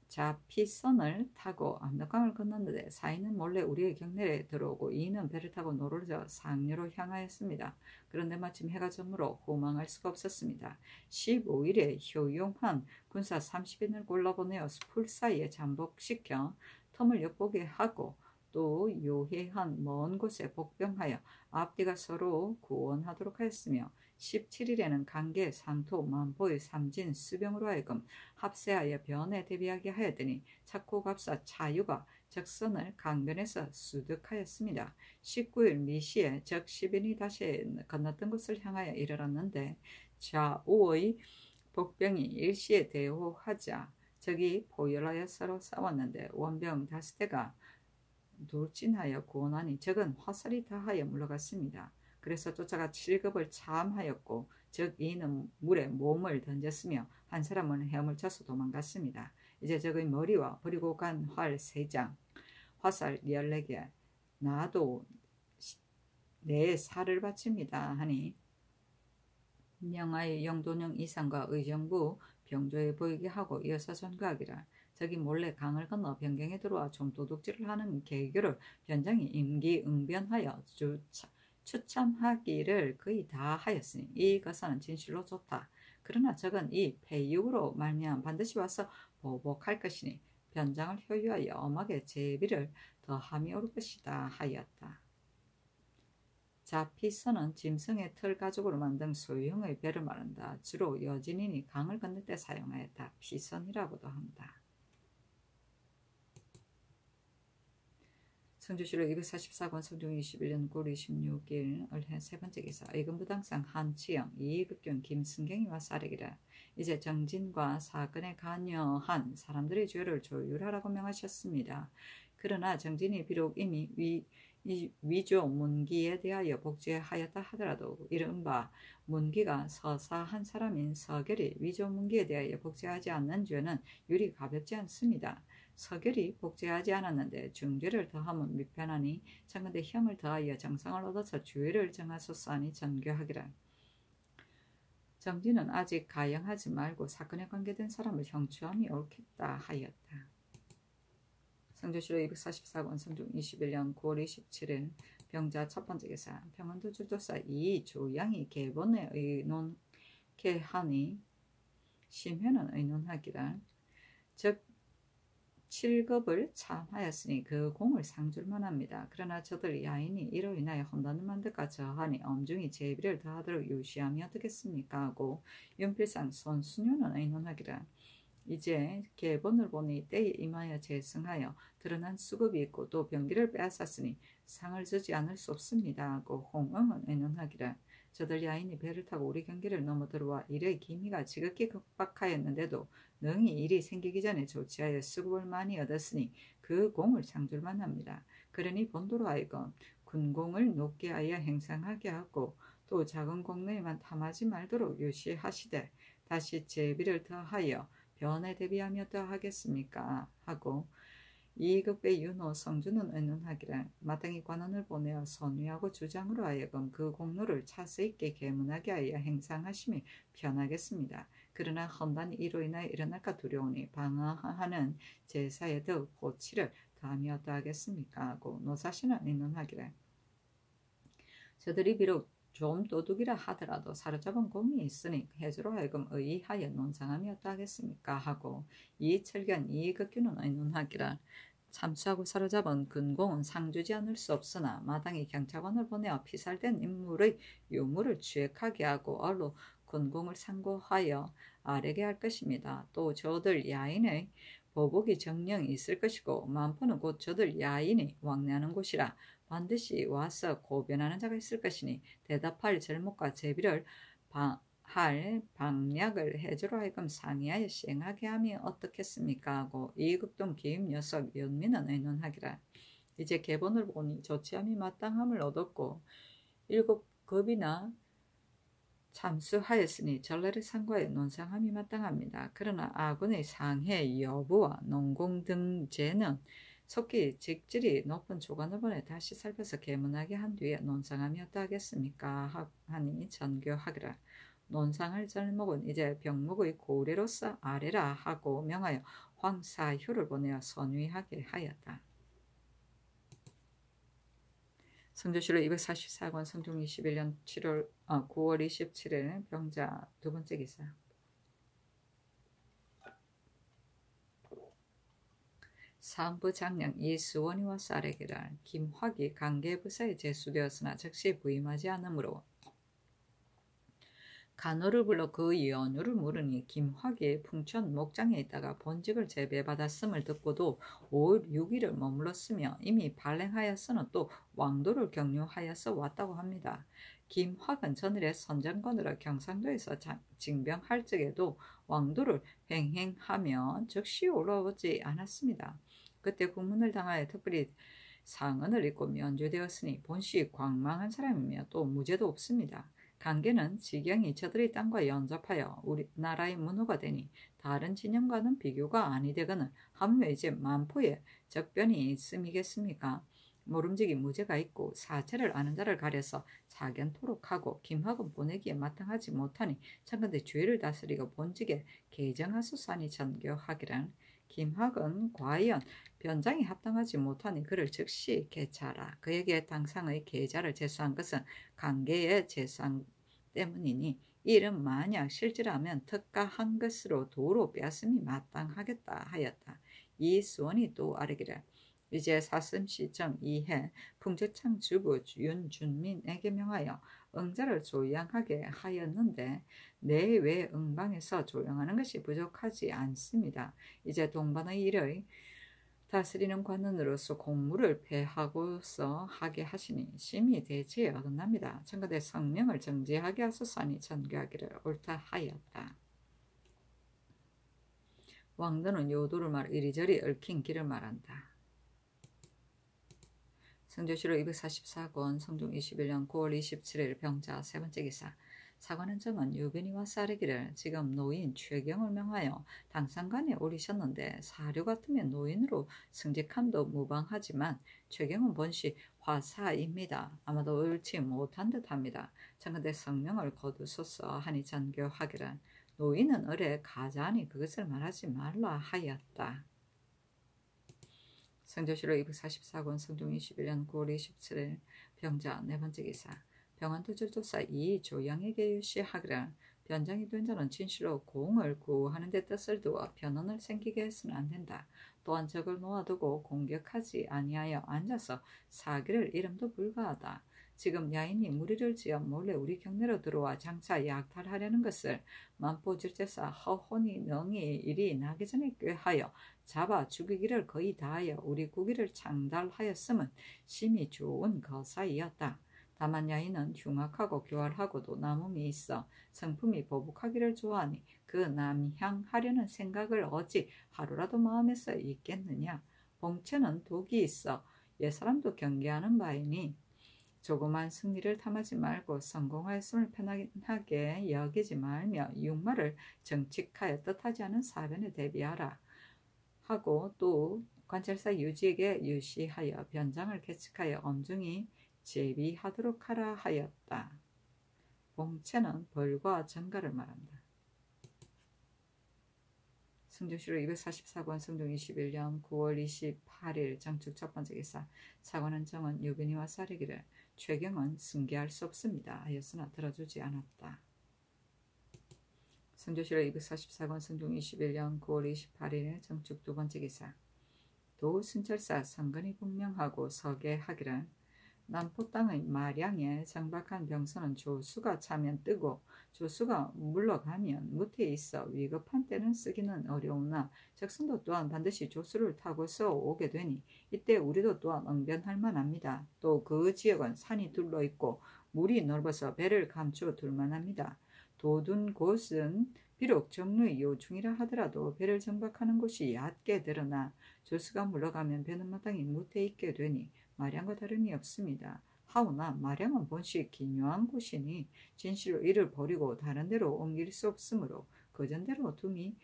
자피선을 타고 압록강을 건넜는데 사인은 몰래 우리의 경내에 들어오고 이는 배를 타고 노르져 상류로 향하였습니다. 그런데 마침 해가 저물어 호망할 수가 없었습니다. 15일에 효용한 군사 30인을 골라보내어 풀 사이에 잠복시켜 텀을 엿보게 하고 또 요해한 먼 곳에 복병하여 앞뒤가 서로 구원하도록 하였으며 17일에는 강계, 상토, 만포의 삼진, 수병으로 하여금 합세하여 변에 대비하게 하였더니 착고갑사 차유가 적선을 강변에서 수득하였습니다. 19일 미시에 적 10인이 다시 건넜던 곳을 향하여 이르렀는데 좌우의 복병이 일시에 대호하자 적이 포열하여 서로 싸웠는데 원병 다스대가 돌진하여 구원하니 적은 화살이 다하여 물러갔습니다. 그래서 쫓아가 7급을 참하였고 즉 이는 물에 몸을 던졌으며 한 사람은 헤엄을 쳐서 도망갔습니다. 이제 적의 머리와 버리고 간 활 3장 화살 14개 나도 내 살을 바칩니다 하니 명하여 영도령 이상과 의정부 병조에 보이게 하고 이어서 전거하기라. 적이 몰래 강을 건너 변경에 들어와 좀 도둑질을 하는 계교를 변장이 임기응변하여 추참하기를 거의 다 하였으니 이것은 진실로 좋다. 그러나 적은 이 패육으로 말미암아 반드시 와서 보복할 것이니 변장을 효유하여 엄하게 제비를 더함이 올 것이다 하였다. 자, 피선은 짐승의 털 가죽으로 만든 소형의 배를 말한다. 주로 여진인이 강을 건널 때 사용하였다. 피선이라고도 한다. 성주시로 244권 성중 21년 9월 26일 을해 세 번째 기사 의금부당상 한치영 이익극경 김승경이와 사례기라. 이제 정진과 사건에 관여한 사람들의 죄를 조율하라고 명하셨습니다. 그러나 정진이 비록 이미 위조 문기에 대하여 복제하였다 하더라도 이른바 문기가 서사한 사람인 서결이 위조 문기에 대하여 복제하지 않는 죄는 율이 가볍지 않습니다. 서결이 복제하지 않았는데 중죄를 더하면 미편하니 청근대 형을 더하여 정상을 얻어서 주의를 정하소서 하니 전교하기라. 정진은 아직 가영하지 말고 사건에 관계된 사람을 형추함이 옳겠다 하였다. 성주시로 244권 성중 21년 9월 27일 병자 첫 번째 기사 평안도 주도사 이조양이 계본에 의논케 하니 심회는 의논하기라. 즉 7급을 참하였으니 그 공을 상줄만 합니다. 그러나 저들 야인이 이로 인하여 혼돈을 만들까 저하니 엄중히 제비를 더하도록 유시함이 어떻겠습니까 하고 윤필상 손수녀는 의논하기라. 이제 계본을 보니 때에 임하여 재승하여 드러난 수급이 있고 또 병기를 빼앗았으니 상을 주지 않을 수 없습니다 하고 홍응은 의논하기라. 저들 야인이 배를 타고 우리 경기를 넘어 들어와 일의 기미가 지극히 급박하였는데도 능히 일이 생기기 전에 조치하여 수급을 많이 얻었으니 그 공을 상줄만 합니다. 그러니 본도로 하여금 군공을 높게 하여 행상하게 하고 또 작은 공로에만 탐하지 말도록 유시하시되 다시 제비를 더하여 변에 대비하며 더하겠습니까 하고 이급의 윤호 성주는 의논하기를 마땅히 관원을 보내어 선위하고 주장으로 하여금 그 공로를 차스 있게 계문하게 하여 행상하심이 편하겠습니다. 그러나 헌단이 이로 인하여 일어날까 두려우니 방어하는 제사에 더 고치를 더하며 어떠하겠습니까 하고 노사시는 의논하기를 저들이 비록 좀 도둑이라 하더라도 사로잡은 공이 있으니 해주로 하여금 의의하여 논상함이 어떠하겠습니까 하고 이철견 이익규는 의논하기라. 참수하고 사로잡은 근공은 상주지 않을 수 없으나 마땅히 경찰관을 보내어 피살된 인물의 유물을 취획하게 하고 얼로 근공을 상고하여 아뢰게 할 것입니다. 또 저들 야인의 보복이 정령이 있을 것이고 만포는 곧 저들 야인이 왕래하는 곳이라 반드시 와서 고변하는 자가 있을 것이니 대답할 절목과 제비를 할 방략을 해주로 하여금 상의하여 시행하게 하면 어떻겠습니까 하고 이극동 기임 녀석 연민은 의논하기라. 이제 계본을 보니 조치함이 마땅함을 얻었고 7급이나 참수하였으니 전례를 상고하여 논상함이 마땅합니다. 그러나 아군의 상해 여부와 농공 등 죄는 속히 직질이 높은 조관을 보내 다시 살펴서 계문하게 한 뒤에 논상함이 어떠하겠습니까 하니 전교하기라. 논상할 절목은 이제 병목의 고래로서 아래라 하고 명하여 황사휴를 보내어 선위하게 하였다. 성주시로 244권 성중 21년 9월 27일 병자 두 번째 기사 사헌부 장령 이수원이와 사례기라. 김화기 강계부사에 제수되었으나 즉시 부임하지 않으므로 간호를 불러 그 연유를 물으니 김화기의 풍천 목장에 있다가 본직을 제배받았음을 듣고도 5일 6일을 머물렀으며 이미 발행하여서는 또 왕도를 경유하여서 왔다고 합니다. 김화은 전일에 선정관으로 경상도에서 징병할 적에도 왕도를 횡행하며 즉시 올라오지 않았습니다. 그때 국문을 당하여 특별히 상언을 입고 면죄되었으니 본시 광망한 사람이며 또 무죄도 없습니다. 강계는 지경이 저들의 땅과 연접하여 우리나라의 문호가 되니 다른 진영과는 비교가 아니 되거늘 하물며 이제 만포의 적변이 있음이겠습니까? 모름지기 무죄가 있고 사체를 아는 자를 가려서 자견토록 하고 김학은 보내기에 마땅하지 못하니 참건대 죄를 다스리고 본직에 개정하소서니 전교하기란. 김학은 과연 변장이 합당하지 못하니 그를 즉시 개차하라. 그에게 당상의 계좌를 제수한 것은 강계의 재산 때문이니 이는 만약 실질하면 특가한 것으로 도로 빼앗음이 마땅하겠다 하였다. 이 수원이 또 아뢰기를 이제 사슴시정 이해 풍제창 주부 윤준민에게 명하여 응자를 조양하게 하였는데 내외 응방에서 조양하는 것이 부족하지 않습니다. 이제 동반의 일을 다스리는 관원으로서 공무를 배하고서 하게 하시니 심히 대체에 어긋납니다. 청가대 성명을 정지하게 하소서니 전교하기를 옳다 하였다. 왕도는 요도를 말 이리저리 얽힌 길을 말한다. 성조실록 244권 성종 21년 9월 27일 병자 세 번째 기사. 사관은 정은 유변이 와서 아뢰기를 지금 노인 최경을 명하여 당상관에 올리셨는데 사료 같으면 노인으로 승직함도 무방하지만 최경은 본시 화사입니다. 아마도 옳지 못한 듯합니다. 청근대 성명을 거두소서 하니 전교하기를 노인은 을에 가자하니 그것을 말하지 말라 하였다. 성조실록 244권 성종 21년 9월 27일 병자 네 번째 기사. 병환도절조사 이조양에게 유시하기를 변장이 된 자는 진실로 공을 구하는 데 뜻을 두어 변언을 생기게 해서는 안 된다. 또한 적을 놓아두고 공격하지 아니하여 앉아서 사기를 이름도 불가하다. 지금 야인이 무리를 지어 몰래 우리 경내로 들어와 장차 약탈하려는 것을 만포질제사 허혼이 능히 일이 나기 전에 꾀하여 잡아 죽이기를 거의 다하여 우리 국위를 창달하였음은 심히 좋은 거사이었다. 다만 야인은 흉악하고 교활하고도 남음이 있어 성품이 보복하기를 좋아하니 그 남향하려는 생각을 어찌 하루라도 마음에서 있겠느냐. 봉체는 독이 있어 옛사람도 경계하는 바이니 조그만 승리를 탐하지 말고 성공하였음을 편하게 여기지 말며 육마를 정직하여 뜻하지 않은 사변에 대비하라 하고 또 관찰사 유지에게 유시하여 변장을 계측하여 엄중히 제비하도록 하라 하였다. 봉체는 벌과 전가를 말한다. 성조실록 244권 성종 21년 9월 28일 정축 첫 번째 기사. 사관은 정은 유변이와 사례기를 최경은 승계할 수 없습니다 하였으나 들어주지 않았다. 성조실록 244권 성종 21년 9월 28일 정축 두 번째 기사. 도순철사 성근이 분명하고 서계하기를 남포 땅의 마량에 정박한 병선은 조수가 차면 뜨고 조수가 물러가면 무태에 있어 위급한 때는 쓰기는 어려우나 적선도 또한 반드시 조수를 타고서 오게 되니 이때 우리도 또한 응변할 만합니다. 또 그 지역은 산이 둘러있고 물이 넓어서 배를 감추어 둘 만합니다. 도둔 곳은 비록 정루의 요충이라 하더라도 배를 정박하는 곳이 얕게 드러나 조수가 물러가면 배는 마땅히 무태에 있게 되니 마량과 다름이 없습니다. 하오나 마량은 본시 기묘한 곳이니 진실로 이를 버리고 다른 데로 옮길 수 없으므로 그전대로 둠이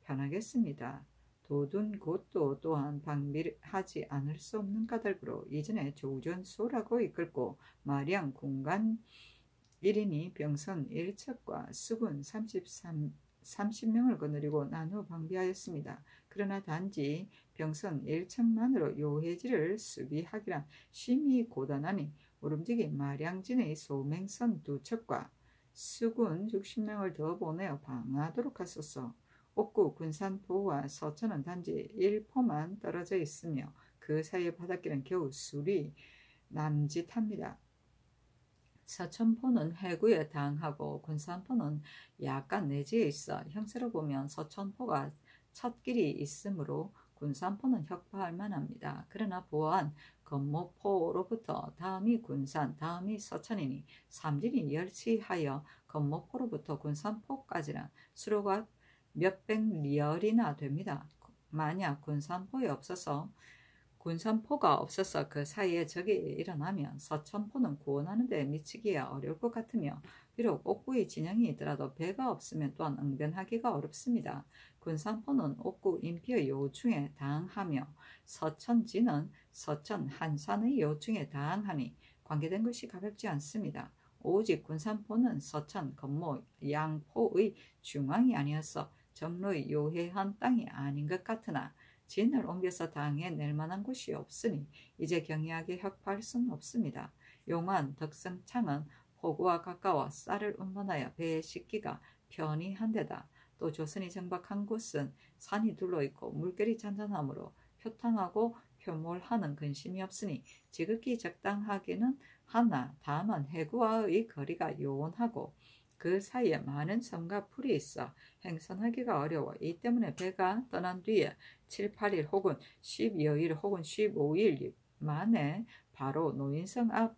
편하겠습니다. 도둔 곳도 또한 방비하지 않을 수 없는 까닭으로 이전에 조전소라고 이끌고 마량 군간 1인이 병선 1척과 수군 30명을 거느리고 나누어 방비하였습니다. 그러나 단지 병선 1척만으로 요해지를 수비하기란 심히 고단하니 오름지기 마량진의 소맹선 2척과 수군 60명을 더 보내어 방어하도록 하소서. 옥구 군산포와 서천은 단지 1포만 떨어져 있으며 그 사이의 바닷길은 겨우 수리 남짓합니다. 서천포는 해구에 당하고 군산포는 약간 내지에 있어 형세로 보면 서천포가 첫 길이 있으므로 군산포는 혁파할 만합니다. 그러나 보안 건모포로부터 다음이 군산, 다음이 서천이니 삼진이 열치하여 건모포로부터 군산포까지는 수로가 몇백 리얼이나 됩니다. 만약 군산포에 없어서 군산포가 없어서 그 사이에 적이 일어나면 서천포는 구원하는 데 미치기야 어려울 것 같으며 비록 옥구의 진영이 있더라도 배가 없으면 또한 응변하기가 어렵습니다. 군산포는 옥구 인피의 요충에 다항하며 서천지는 서천 한산의 요충에 다항하니 관계된 것이 가볍지 않습니다. 오직 군산포는 서천 건모 양포의 중앙이 아니어서 정로의 요해한 땅이 아닌 것 같으나 진을 옮겨서 당해 낼 만한 곳이 없으니 이제 경의하게 혁파할 수는 없습니다. 용안 덕성창은 포구와 가까워 쌀을 운반하여 배에 싣기가 편이한 데다 또 조선이 정박한 곳은 산이 둘러있고 물결이 잔잔하므로 표탕하고 표몰하는 근심이 없으니 지극히 적당하기는 하나 다만 해구와의 거리가 요원하고 그 사이에 많은 섬과 풀이 있어 행선하기가 어려워 이 때문에 배가 떠난 뒤에 7, 8일 혹은 10여일 혹은 15일 만에 바로 노인성 앞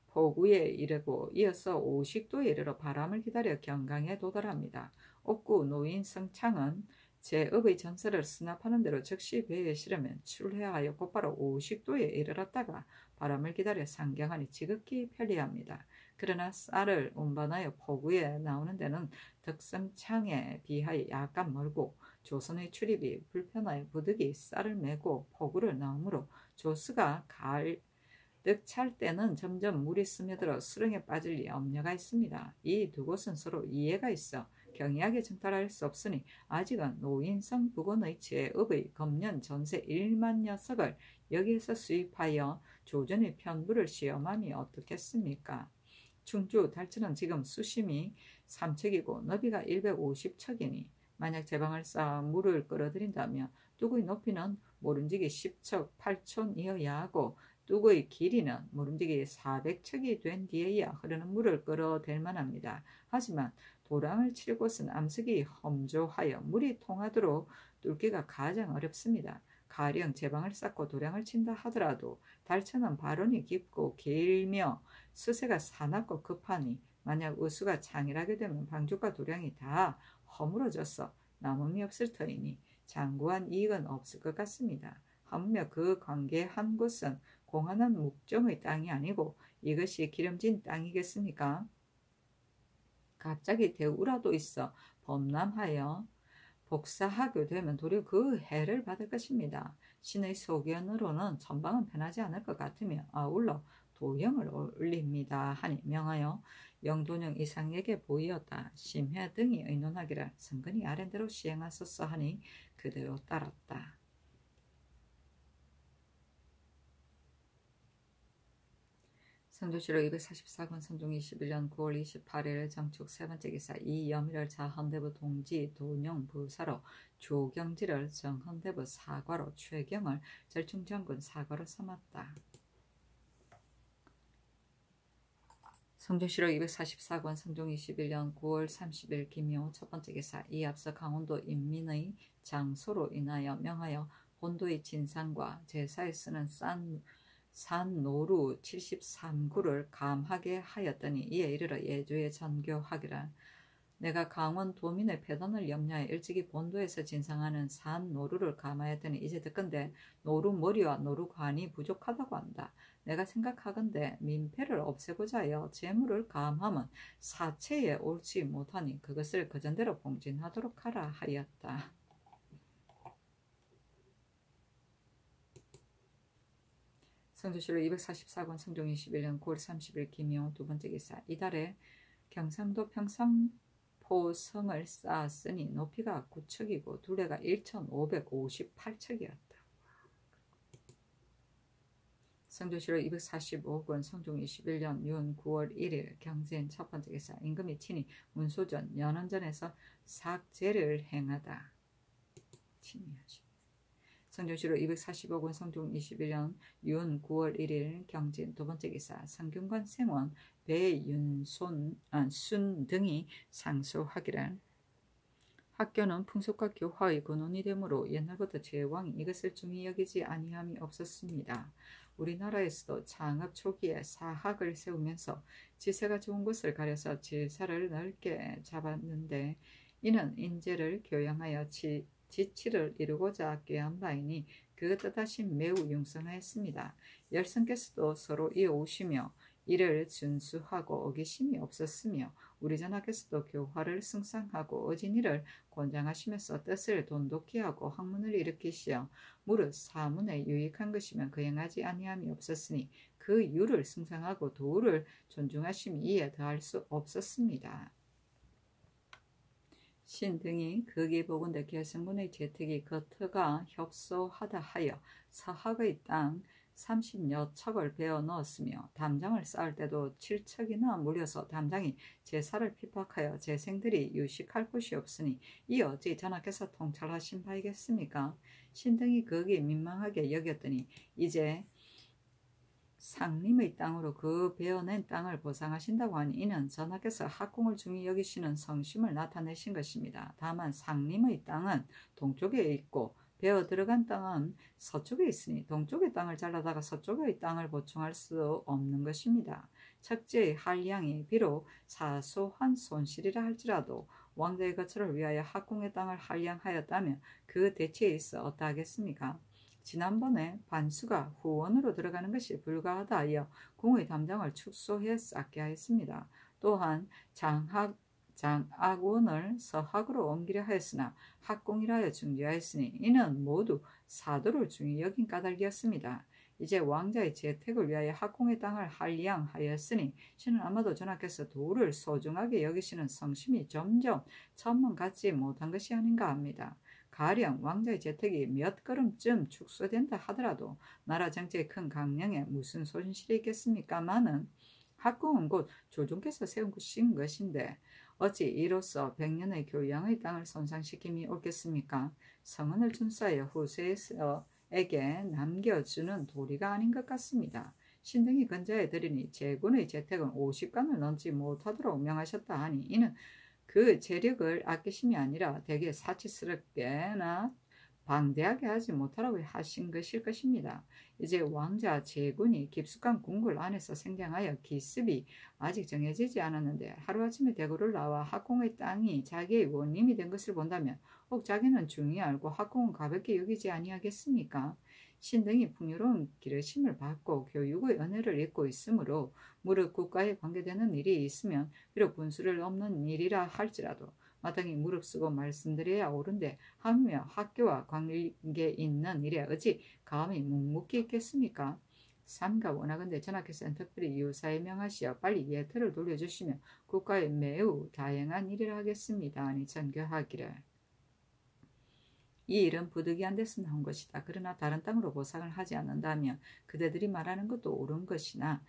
포구에 이르고 이어서 오식도에 이르러 바람을 기다려 경강에 도달합니다. 옥구 노인성창은 제업의 전설을 수납하는 대로 즉시 배에 실으면 출해하여 곧바로 오식도에 이르렀다가 바람을 기다려 상경하니 지극히 편리합니다. 그러나 쌀을 운반하여 포구에 나오는 데는 덕성창에 비하여 약간 멀고 조선의 출입이 불편하여 부득이 쌀을 메고 포구를 나오므로 조수가 가득 찰 때는 점점 물이 스며들어 수렁에 빠질 염려가 있습니다. 이 두 곳은 서로 이해가 있어 경이하게 정탈할 수 없으니 아직은 노인성 부근의 제업의 검년 전세 1만 녀석을 여기에서 수입하여 조전의 편부를 시험함이 어떻겠습니까? 충주 달천은 지금 수심이 3척이고 너비가 150척이니 만약 제방을 쌓아 물을 끌어들인다면 뚝의 높이는 모름지기 10척 8촌이어야 하고 뚝의 길이는 모름지기 400척이 된 뒤에야 흐르는 물을 끌어댈 만합니다. 하지만 도량을 칠 곳은 암석이 험조하여 물이 통하도록 뚫기가 가장 어렵습니다. 가령 제방을 쌓고 도량을 친다 하더라도 달천은 발원이 깊고 길며 수세가 사납고 급하니 만약 우수가 장일하게 되면 방죽과 도량이 다 허물어져서 남음이 없을 터이니 장구한 이익은 없을 것 같습니다. 하물며 그 관계한 곳은 공한한 묵정의 땅이 아니고 이것이 기름진 땅이겠습니까? 갑자기 대우라도 있어 범람하여 복사하게 되면 도리어 그 해를 받을 것입니다. 신의 소견으로는 전방은 편하지 않을 것 같으며 아울러 도형을 올립니다 하니 명하여 영도령 이상에게 보이었다. 심해 등이 의논하기를 성근이 아랜대로 시행하소서 하니 그대로 따랐다. 성조실록 244권 성종 21년 9월 28일 정축 세번째 기사 이염일을 자헌대부 동지 도령 부사로 조경지를 정헌대부 사과로 최경을 절충정군 사과로 삼았다. 성조실록 244권 성종 21년 9월 30일 김효 첫번째 기사 이 앞서 강원도 인민의 장소로 인하여 명하여 본도의 진상과 제사에 쓰는 산노루 73구를 감하게 하였더니 이에 이르러 예주에 전교하기를 내가 강원 도민의 폐단을 염려하여 일찍이 본도에서 진상하는 산노루를 감하였더니 이제 듣건대 노루머리와 노루관이 부족하다고 한다. 내가 생각하건대 민폐를 없애고자 하여 재물을 감함은 사체에 옳지 못하니 그것을 그전대로 봉진하도록 하라 하였다. 성조실록 244권 성종 21년 9월 30일 김효 두번째 기사 이달에 경상도 평상포성을 쌓았으니 높이가 9척이고 둘레가 1558척이었다. 성조실록 245권 성종 21년 윤 9월 1일 경진 첫번째 기사 임금이 친히 문소전 연원전에서 삭제를 행하다. 친히하시. 성조실록 245권 성종 21년 윤 9월 1일 경진 두번째 기사 성균관 생원 배윤순 등이 상소하기를 학교는 풍속과 교화의 근원이 되므로 옛날부터 제왕이 이것을 중히 여기지 아니함이 없었습니다. 우리나라에서도 창업 초기에 사학을 세우면서 지세가 좋은 곳을 가려서 질사를 넓게 잡았는데 이는 인재를 교양하여 지치를 이루고자 꾀한 바이니 그 뜻하심 매우 융성하였습니다. 열성께서도 서로 이어오시며 이를 준수하고 어기심이 없었으며 우리 전하께서도 교화를 승상하고 어진이를 권장하시면서 뜻을 돈독히 하고 학문을 일으키시어 무릇 사문에 유익한 것이면 거행하지 아니함이 없었으니 그 유를 승상하고 도를 존중하심이 이에 더할 수 없었습니다. 신등이 거기 보건대 개성군의 재택이 겉허가 협소하다 하여 서학의 땅 30여 척을 베어 넣었으며 담장을 쌓을 때도 7척이나 몰려서 담장이 제사를 핍박하여 재생들이 유식할 곳이 없으니 이 어찌 전하께서 통찰하신 바이겠습니까? 신등이 거기 민망하게 여겼더니 이제 상림의 땅으로 그 베어낸 땅을 보상하신다고 하니 이는 전하께서 학궁을 중히 여기시는 성심을 나타내신 것입니다. 다만 상림의 땅은 동쪽에 있고 베어 들어간 땅은 서쪽에 있으니 동쪽의 땅을 잘라다가 서쪽의 땅을 보충할 수 없는 것입니다. 척지의 한량이 비록 사소한 손실이라 할지라도 왕자의 거처를 위하여 학궁의 땅을 한량하였다면 그 대치에 있어 어떠하겠습니까? 지난번에 반수가 후원으로 들어가는 것이 불가하다 하여 궁의 담장을 축소해 쌓게 하였습니다. 또한 장악원을 서학으로 옮기려 하였으나 학궁이라 하여 중지하였으니 이는 모두 사도를 중히 여긴 까닭이었습니다. 이제 왕자의 재택을 위하여 학궁의 땅을 한량하였으니 신은 아마도 전하께서 도를 소중하게 여기시는 성심이 점점 천문 같지 못한 것이 아닌가 합니다. 가령 왕자의 재택이 몇 걸음쯤 축소된다 하더라도 나라 정치의 큰 강령에 무슨 손실이 있겠습니까마는 학궁은 곧 조종께서 세운 것인데 어찌 이로써 100년의 교양의 땅을 손상시킴이 옳겠습니까? 성은을 준수하여 후세에게 남겨주는 도리가 아닌 것 같습니다. 신등이 근자에 들으니 제군의 재택은 50관을 넘지 못하도록 명하셨다 하니 이는 그 재력을 아끼심이 아니라 되게 사치스럽게나 방대하게 하지 못하라고 하신 것일 것입니다. 이제 왕자 제군이 깊숙한 궁궐 안에서 생장하여 기습이 아직 정해지지 않았는데 하루아침에 대궐을 나와 학궁의 땅이 자기의 원림이 된 것을 본다면 혹 자기는 중히 알고 학궁은 가볍게 여기지 아니하겠습니까? 신등이 풍요로운 기르심을 받고 교육의 은혜를 입고 있으므로 무릇 국가에 관계되는 일이 있으면 비록 분수를 넘는 일이라 할지라도 마땅히 무릅쓰고 말씀드려야 옳은데 하며 학교와 관계 있는 일에 어찌 감히 묵묵히 있겠습니까? 삼가 원하건대 전하께서는 특별히 유사에 명하시어 빨리 예터를 돌려주시며 국가에 매우 다양한 일을 하겠습니다. 아니 전교하기를. 이 일은 부득이한 데서 나온 것이다. 그러나 다른 땅으로 보상을 하지 않는다면 그대들이 말하는 것도 옳은 것이나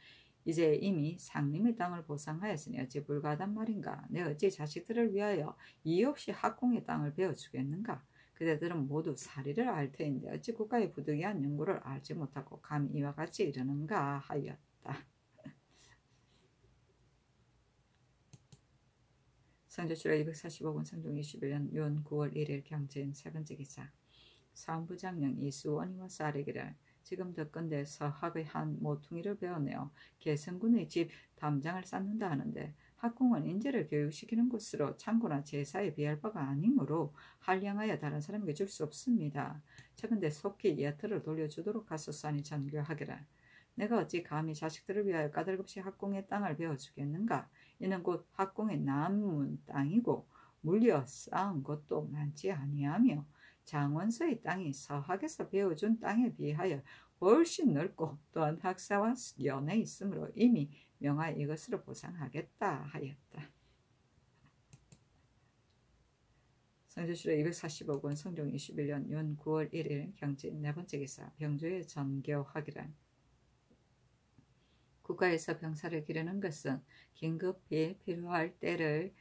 이제 이미 상림의 땅을 보상하였으니 어찌 불가하단 말인가? 내 어찌 자식들을 위하여 이의 없이 학궁의 땅을 베어주겠는가? 그대들은 모두 사리를 알 터인데 어찌 국가의 부득이한 연고를 알지 못하고 감히 이와 같이 이러는가 하였다. 성조출하 245권 성종 21년 윤 9월 1일 경진 세 번째 기사. 사원부장령 이수원이와 쌀이기를 지금 듣건대 서학의 한 모퉁이를 베어내어 개성군의 집 담장을 쌓는다 하는데 학궁은 인재를 교육시키는 곳으로 창고나 제사에 비할 바가 아니므로 한량하여 다른 사람에게 줄 수 없습니다. 최근대 속히 예터를 돌려주도록 하소서 하니 전교하기를. 내가 어찌 감히 자식들을 위하여 까닭없이 학궁의 땅을 베어주겠는가? 이는 곧 학궁의 남문 땅이고 물려 쌓은 것도 많지 아니하며 장원서의 땅이 서학에서 베어준 땅에 비하여 훨씬 넓고 또한 학사와 연에 있으므로 이미 명하여 이것으로 보상하겠다 하였다. 성조실록 245권 성종 21년 윤 9월 1일 경진 네 번째 기사. 병조의 전교하기란. 국가에서 병사를 기르는 것은 긴급히 필요할 때를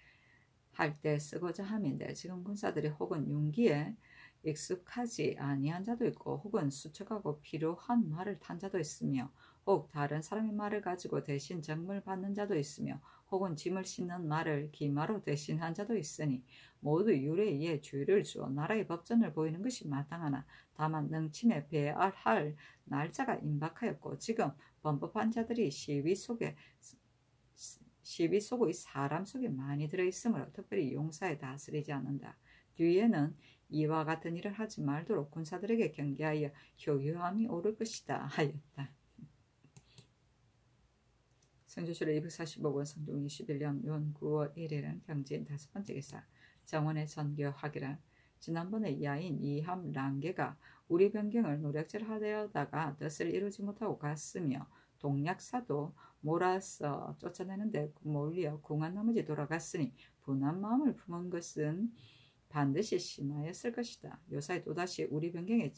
할 때 쓰고자 함인데 지금 군사들이 혹은 윤기에 익숙하지 아니한 자도 있고 혹은 수척하고 필요한 말을 탄 자도 있으며 혹 다른 사람의 말을 가지고 대신 정을 받는 자도 있으며 혹은 짐을 싣는 말을 기마로 대신한 자도 있으니 모두 율에 의해 주의를 주어 나라의 법전을 보이는 것이 마땅하나 다만 능침에 배알할 날짜가 임박하였고 지금 범법한 자들이 시위 속의 사람 속에 많이 들어있으므로 특별히 용사에 다스리지 않는다. 뒤에는 이와 같은 일을 하지 말도록 군사들에게 경계하여 효유함이 오를 것이다 하였다. 성조실록 245권 성종 21년 연 9월 1일은 경진 5번째 기사 정원의 선교하기라. 지난번에 야인 이함 랑게가 우리 변경을 노력질하려다가 뜻을 이루지 못하고 갔으며 동약사도 몰아서 쫓아내는데 몰려 궁한 나머지 돌아갔으니 분한 마음을 품은 것은 반드시 심하였을 것이다. 요사이 또다시 우리 변경에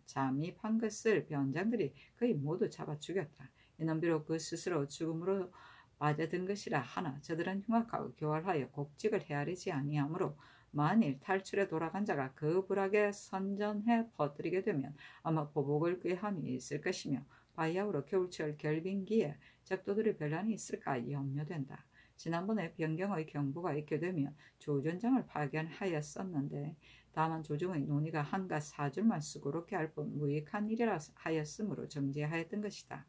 잠입한 것을 변장들이 거의 모두 잡아 죽였다. 이는 비록 그 스스로 죽음으로 빠져든 것이라 하나 저들은 흉악하고 교활하여 곡직을 헤아리지 아니하므로 만일 탈출에 돌아간 자가 그 불악에 선전해 퍼뜨리게 되면 아마 보복을 꾀함이 있을 것이며 바야흐로 겨울철 결빙기에 적도들의 변란이 있을까 염려된다. 지난번에 변경의 경보가 있게 되면 조전장을 파견하였었는데 다만 조정의 논의가 한가 4줄만 수고롭게 할 뿐 무익한 일이라 하였으므로 정지하였던 것이다.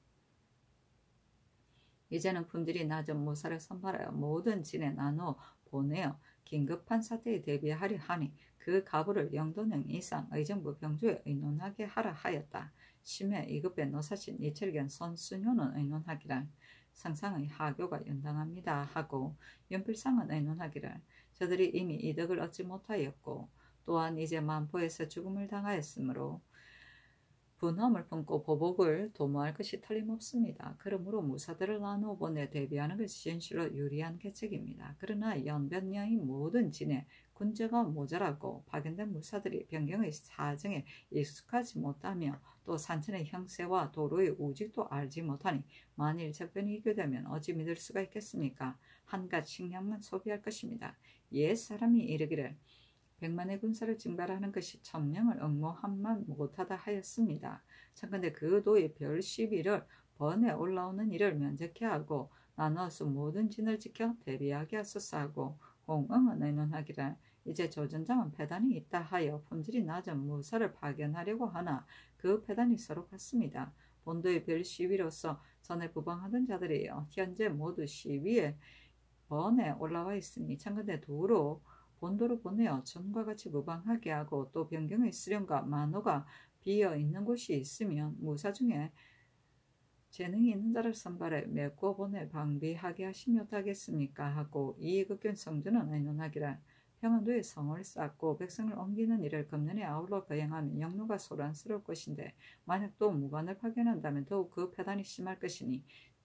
이제는 품질이 낮은 모사를 선발하여 모든 진에 나누어 보내어 긴급한 사태에 대비하려 하니 그 가부를 영도령 이상 의정부 병조에 의논하게 하라 하였다. 심해 2급의 노사신 이철견 선순효는 의논하기를 상상의 하교가 연당합니다 하고 연필상은 의논하기를 저들이 이미 이득을 얻지 못하였고 또한 이제 만포에서 죽음을 당하였으므로 분함을 품고 보복을 도모할 것이 틀림없습니다. 그러므로 무사들을 나누어 보내 대비하는 것이 진실로 유리한 계책입니다. 그러나 연변령의 모든 진에 군제가 모자라고 파견된 무사들이 변경의 사정에 익숙하지 못하며 또 산천의 형세와 도로의 우직도 알지 못하니 만일 적변이 이교되면 어찌 믿을 수가 있겠습니까? 한갓 식량만 소비할 것입니다. 옛 사람이 이르기를 100만의 군사를 징발하는 것이 1000명을 응모함만 못하다 하였습니다. 참건대 그 도의 별 12를 번에 올라오는 일을 면제케 하고 나누어서 모든 진을 지켜 대비하게 하소서 하고 공응은 의논하기를 이제 조전장은 패단이 있다 하여 품질이 낮은 무사를 파견하려고 하나 그 패단이 서로 같습니다. 본도의 별 12로서 전에 부방하던 자들이 현재 모두 12에 번에 올라와 있으니 참건대 도로 본도로 보내어 전과 같이 무방하게 하고 또 변경의 수령과 만호가 비어 있는 곳이 있으면 무사 중에 재능이 있는 자를 선발해 메꿔 보내 방비하게 하시면 어떠하겠습니까 하고 이익의견 성전은 의논하기를 평안도에 성을 쌓고 백성을 옮기는 일을 금년에 아울러 거행하면 영로가 소란스러울 것인데 만약 또 무관을 파견한다면 더욱 그 패단이 심할 것이니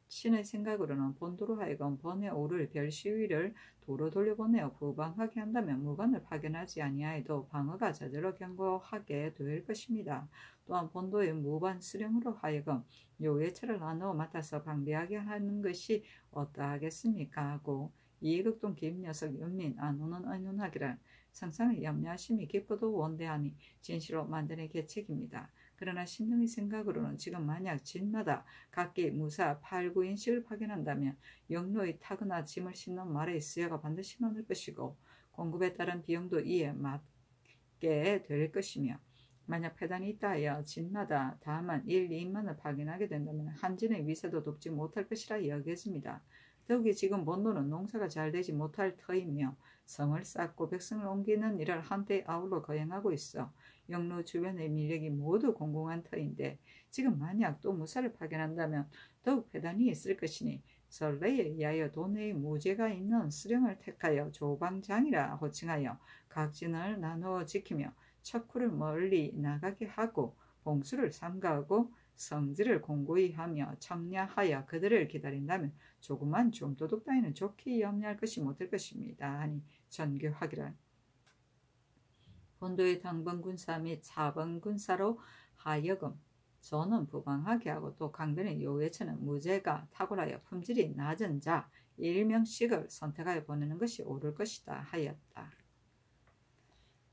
신의 생각으로는 본도로 하여금 번에 오를 별 시위를 도로 돌려보내어 부방하게 한다면 무관을 파견하지 아니하여도 방어가 저절로 경고하게 될 것입니다. 또한 본도의 무반 수령으로 하여금 요예처를 나누어 맡아서 방비하게 하는 것이 어떠하겠습니까 하고 이극동 김녀석 윤민 안호는 의논하기를 상상의 염려하심이 깊어도 원대하니 진실로 만드는 계책입니다. 그러나 신등의 생각으로는 지금 만약 진마다 각기 무사 8, 9인씩을 파견한다면 영로의 타거나 짐을 싣는 말의 수요가 반드시 많을 것이고 공급에 따른 비용도 이에 맞게 될 것이며 만약 패단이 있다 하여 진마다 다만 1, 2인만을 파견하게 된다면 한 진의 위세도 돕지 못할 것이라 여겨집니다. 더욱이 지금 본도는 농사가 잘 되지 못할 터이며 성을 쌓고 백성을 옮기는 일을 한때 아울러 거행하고 있어 영로 주변의 밀력이 모두 공공한 터인데 지금 만약 또 무사를 파견한다면 더욱 패단이 있을 것이니 설레에 의하여 도내의 무죄가 있는 수령을 택하여 조방장이라 호칭하여 각진을 나누어 지키며 척후를 멀리 나가게 하고 봉수를 삼가하고 성질을 공고히 하며 청량하여 그들을 기다린다면 조그만 좀도둑 따위는 좋게 염려할 것이 못될 것입니다. 하니 전교하기를 본도의 당번군사 및 차번군사로 하여금 저는 부방하게 하고 또 강변의 요예처는 무죄가 탁월하여 품질이 낮은 자 1명씩을 선택하여 보내는 것이 옳을 것이다 하였다.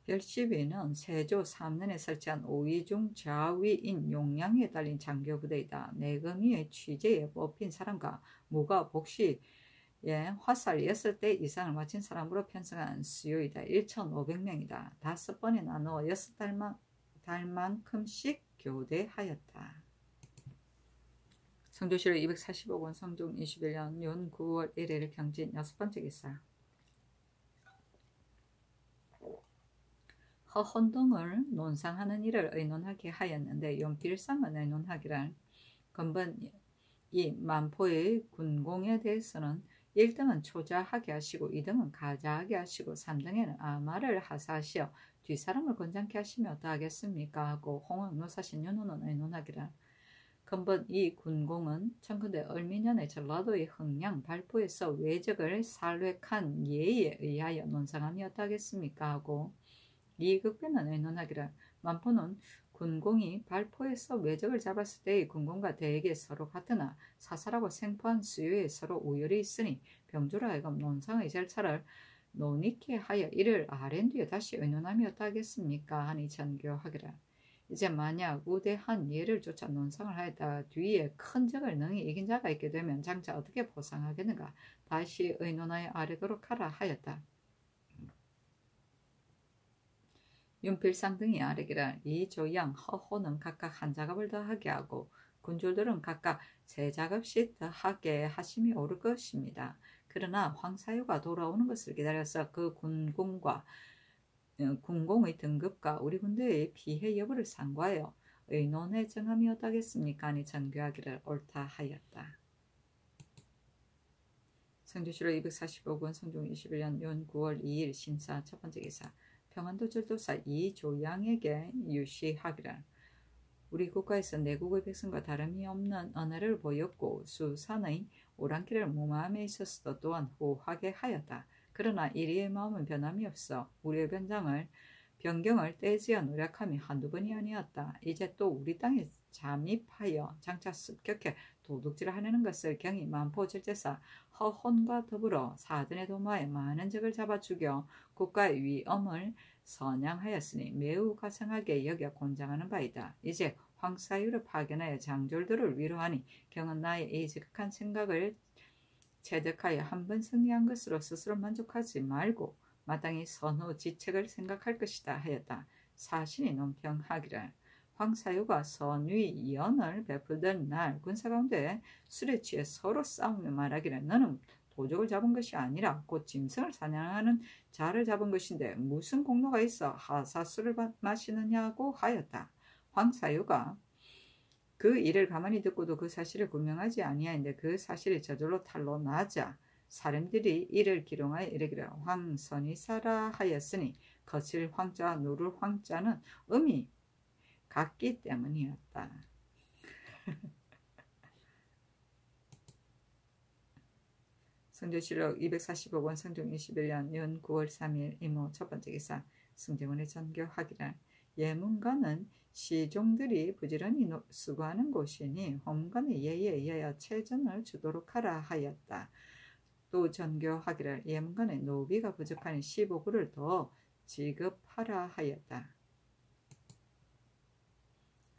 별시비는 세조 3년에 설치한 5위 중 좌위인 용량에 달린 장교부대이다. 내금위의 취재에 뽑힌 사람과 무가 복시에 화살 6대 이상을 마친 사람으로 편성한 수요이다. 1,500명이다. 5번에 나누어 6달만큼씩 교대하였다. 성조실록 245권 성종 21년 윤 9월 1일 경진 6번째 기사 허혼 등을 논상하는 일을 의논하게 하였는데 윤필상은 의논하기를 근본 이 만포의 군공에 대해서는 1등은 초자하게 하시고 2등은 가자하게 하시고 3등에는 아마를 하사하시어 뒷사람을 권장케 하시면 어떠하겠습니까? 하고 홍흥노사신 윤호는 의논하기를 근본 이 군공은 청근대 을미년의 전라도의 흥양 발포에서 외적을 살획한 예에 의하여 논상함이 어떠하겠습니까? 하고 이극변은 의논하기를 만포는 군공이 발포에서 외적을 잡았을 때의 군공과 대에게 서로 같으나 사살하고 생포한 수요에 서로 우열이 있으니 병조로 하여금 논상의 절차를 논익게 하여 이를 아랜 뒤에 다시 의논함이 어떠하겠습니까? 하니 전교하기를 이제 만약 우대한 예를 쫓아 논상을 하였다 뒤에 큰 적을 능히 이긴 자가 있게 되면 장차 어떻게 보상하겠는가? 다시 의논하여 아뢰도록 하라 하였다. 윤필상 등이 아뢰기를 이 조양 허호는 각각 한 작업을 더 하게 하고 군졸들은 각각 세 작업씩 더 하게 하심이 옳을 것입니다. 그러나 황사유가 돌아오는 것을 기다려서 그 군공과 군공의 등급과 우리 군대의 피해 여부를 상고하여 의논의 정함이 어떠하겠습니까? 하니 전교하기를 옳다 하였다. 성주시로 245권 성종 21년 연 9월 2일 신사 첫 번째 기사 평안도 절도사 이조양에게 유시하기를 우리 국가에서 내국의 백성과 다름이 없는 언어를 보였고 수산의 오랑캐를 무마함에 있어서도 또한 후하게 하였다. 그러나 이리의 마음은 변함이 없어 우리의 변경을 떼지어 노력함이 한두 번이 아니었다. 이제 또 우리 땅에 잠입하여 장차 습격해 도둑질을 하려는 것을 경히 만포절제사 허혼과 더불어 사전에 도마에 많은 적을 잡아 죽여 국가의 위엄을 선양하였으니 매우 가상하게 여겨 곤장하는 바이다. 이제 황사유를 파견하여 장졸들을 위로하니 경은 나의 이 지극한 생각을 체득하여 한번 승리한 것으로 스스로 만족하지 말고 마땅히 선후 지책을 생각할 것이다 하였다. 사신이 논평하기를 황사유가 선위 연을 베풀던 날 군사 가운데 술에 취해 서로 싸우며 말하기를 너는 도적을 잡은 것이 아니라 곧 짐승을 사냥하는 자를 잡은 것인데 무슨 공로가 있어 하사술을 마시느냐고 하였다. 황사유가 그 일을 가만히 듣고도 그 사실을 구명하지 아니하는데 그 사실이 저절로 탄로 나자 사람들이 이를 기롱하여 이르기를 황선이사라 하였으니 거칠 황자와 누를 황자는 음이 같기 때문이었다. 성조실록 245권 성종 21년 연 9월 3일 이모 첫 번째 기사 승정원의 전교하기를 예문관은 시종들이 부지런히 수고하는 곳이니 험관의 예에 의하여 체전을 주도록 하라 하였다. 또 전교하기를 예문관의 노비가 부족하니 15구를 더 지급하라 하였다.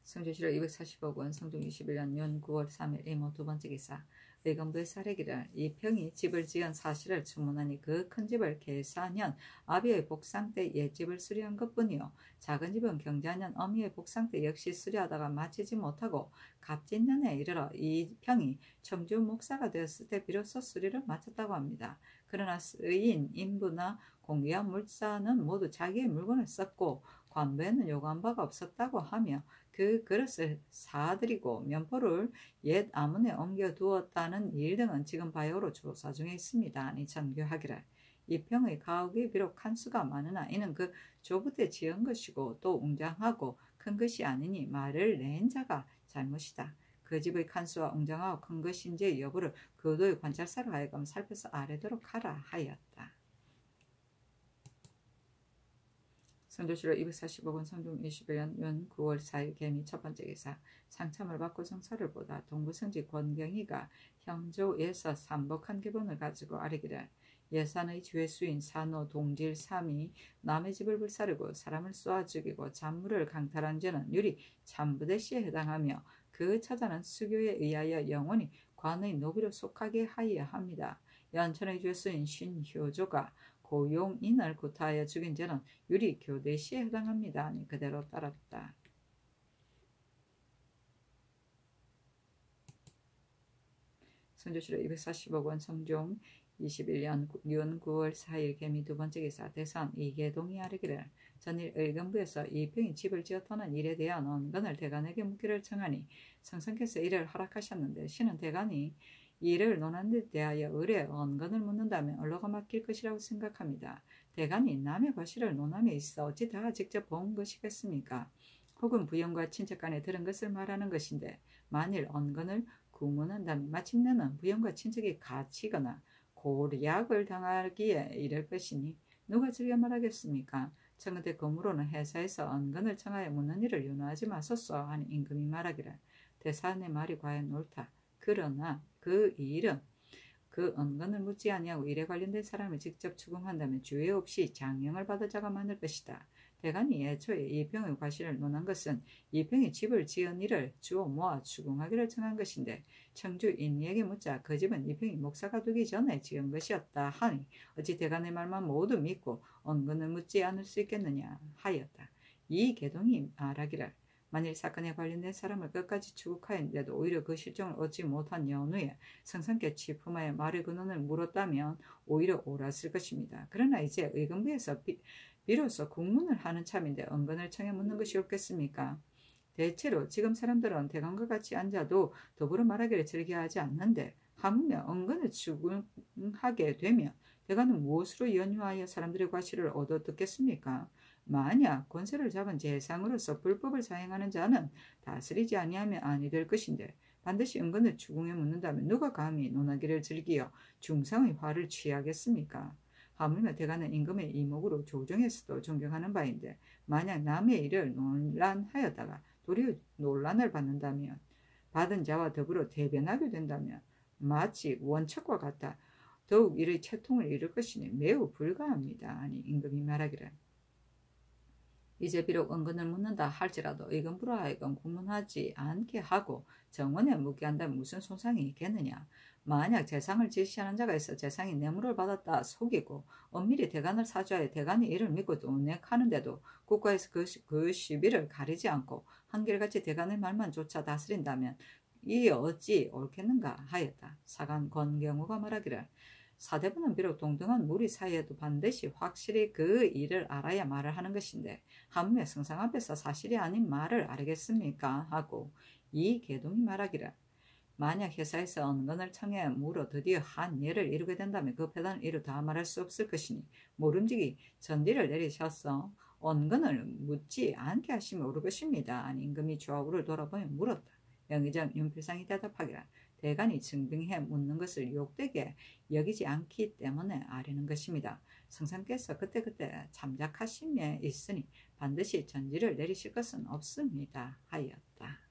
성조실록 245권 성종 21년 연 9월 3일 이모 두 번째 기사 의검부의 사례기를 이평이 집을 지은 사실을 추문하니 그 큰 집을 계사년 아비의 복상 때 옛집을 수리한 것뿐이요 작은 집은 경자년 어미의 복상 때 역시 수리하다가 마치지 못하고 갑진년에 이르러 이평이 청주 목사가 되었을 때 비로소 수리를 마쳤다고 합니다. 그러나 쓰인 인부나 공귀한 물자는 모두 자기의 물건을 썼고 관부에는 요구한 바가 없었다고 하며 그 그릇을 사들이고 면포를 옛 아문에 옮겨두었다는 일 등은 지금 바요로 조사 중에 있습니다. 아니 전교하기를 이평의 가옥이 비록 한수가 많으나 이는 그 조부때 지은 것이고 또 웅장하고 큰 것이 아니니 말을 낸 자가 잘못이다. 그 집의 칸수와 웅장하고 큰 것인지의 여부를 교도의 관찰사로 하여금 살펴서 아뢰도록 하라 하였다. 성조실록 245권 성종 21년 연 9월 4일 개미 첫 번째 기사 상참을 받고 정사를 보다 동부성지 권경이가 형조에서 삼복한 기본을 가지고 아뢰기를 예산의 죄수인 산호 동질 삼이 남의 집을 불사르고 사람을 쏘아 죽이고 잔물을 강탈한 죄는 유리 참부대시에 해당하며 그 처자는 수교에 의하여 영원히 관의 노비로 속하게 하여야 합니다. 연천의 죄수인 신효조가 고용인을 구타하여 죽인 죄는 유리 교대시에 해당합니다. 아니 그대로 따랐다. 성조실록 245권 성종 21년 9월 4일 개미 두 번째 기사 대선 이계동이 아뢰기를 전일 의금부에서 이평이 집을 지었다는 일에 대한 언건을 대간에게 묻기를 청하니 성상께서 이를 허락하셨는데 신은 대간이 이를 논한 데 대하여 의뢰 언건을 묻는다면 언로가 맡길 것이라고 생각합니다. 대간이 남의 과실을 논함에 있어 어찌 다 직접 본 것이겠습니까? 혹은 부영과 친척 간에 들은 것을 말하는 것인데 만일 언건을 구문한다면 마침내는 부영과 친척이 갇히거나 고리약을 당하기에 이를 것이니 누가 즐겨 말하겠습니까? 청와대 검으로는 회사에서 언건을 청하여 묻는 일을 윤호하지 마소서 하니 임금이 말하기를 대사의 말이 과연 옳다. 그러나 그 일은 그 언건을 묻지 아니하고 일에 관련된 사람을 직접 추궁한다면 주의 없이 장형을 받을 자가 많을 것이다. 대간이 애초에 이평의 과실을 논한 것은 이평이 집을 지은 일을 주어 모아 추궁하기를 청한 것인데 청주인에게 묻자 그 집은 이평이 목사가 되기 전에 지은 것이었다 하니 어찌 대간의 말만 모두 믿고 언건을 묻지 않을 수 있겠느냐 하였다. 이 계동이 말하기를 만일 사건에 관련된 사람을 끝까지 추궁하였는데도 오히려 그 실정을 얻지 못한 연후에 성상께 취품하여 말의 근원을 물었다면 오히려 옳았을 것입니다. 그러나 이제 의금부에서 비로소 국문을 하는 참인데 언건을 청해 묻는 것이 옳겠습니까? 대체로 지금 사람들은 대간과 같이 앉아도 더불어 말하기를 즐겨하지 않는데 하물며 언건을 추궁하게 되면 대간은 무엇으로 연유하여 사람들의 과실을 얻어 듣겠습니까? 만약 권세를 잡은 재상으로서 불법을 사행하는 자는 다스리지 아니하면 아니 될 것인데 반드시 은근을 추궁해 묻는다면 누가 감히 논하기를 즐기어 중상의 화를 취하겠습니까? 하물며 대간은 임금의 이목으로 조정에서도 존경하는 바인데 만약 남의 일을 논란하였다가 도리어 논란을 받는다면 받은 자와 더불어 대변하게 된다면 마치 원칙과 같아 더욱 이의 채통을 이룰 것이니 매우 불가합니다. 아니 임금이 말하기를 이제 비록 언건을 묻는다 할지라도 의금부로 하여금 구문하지 않게 하고 정원에 묻게 한다면 무슨 손상이 있겠느냐. 만약 재상을 지시하는 자가 있어 재상이 뇌물을 받았다 속이고 엄밀히 대간을 사주하여 대간이 이를 믿고 돈액하는데도 국가에서 그 시비를 가리지 않고 한결같이 대간의 말만 조차 다스린다면 이 어찌 옳겠는가 하였다. 사간 권경우가 말하기를 사대부는 비록 동등한 무리 사이에도 반드시 확실히 그 일을 알아야 말을 하는 것인데 하물며 성상 앞에서 사실이 아닌 말을 알겠습니까? 하고 이 계동이 말하기를 만약 회사에서 언건을 청해 물어 드디어 한 예를 이루게 된다면 그 패단을 이루 다 말할 수 없을 것이니 모름지기 전디를 내리셔서 언건을 묻지 않게 하시면 옳을 것입니다. 아니 임금이 좌우를 돌아보며 물었다. 영의정 윤필상이 대답하기를 대간이 증빙해 묻는 것을 욕되게 여기지 않기 때문에 아뢰는 것입니다. 성상께서 그때그때 참작하심에 있으니 반드시 전지를 내리실 것은 없습니다. 하였다.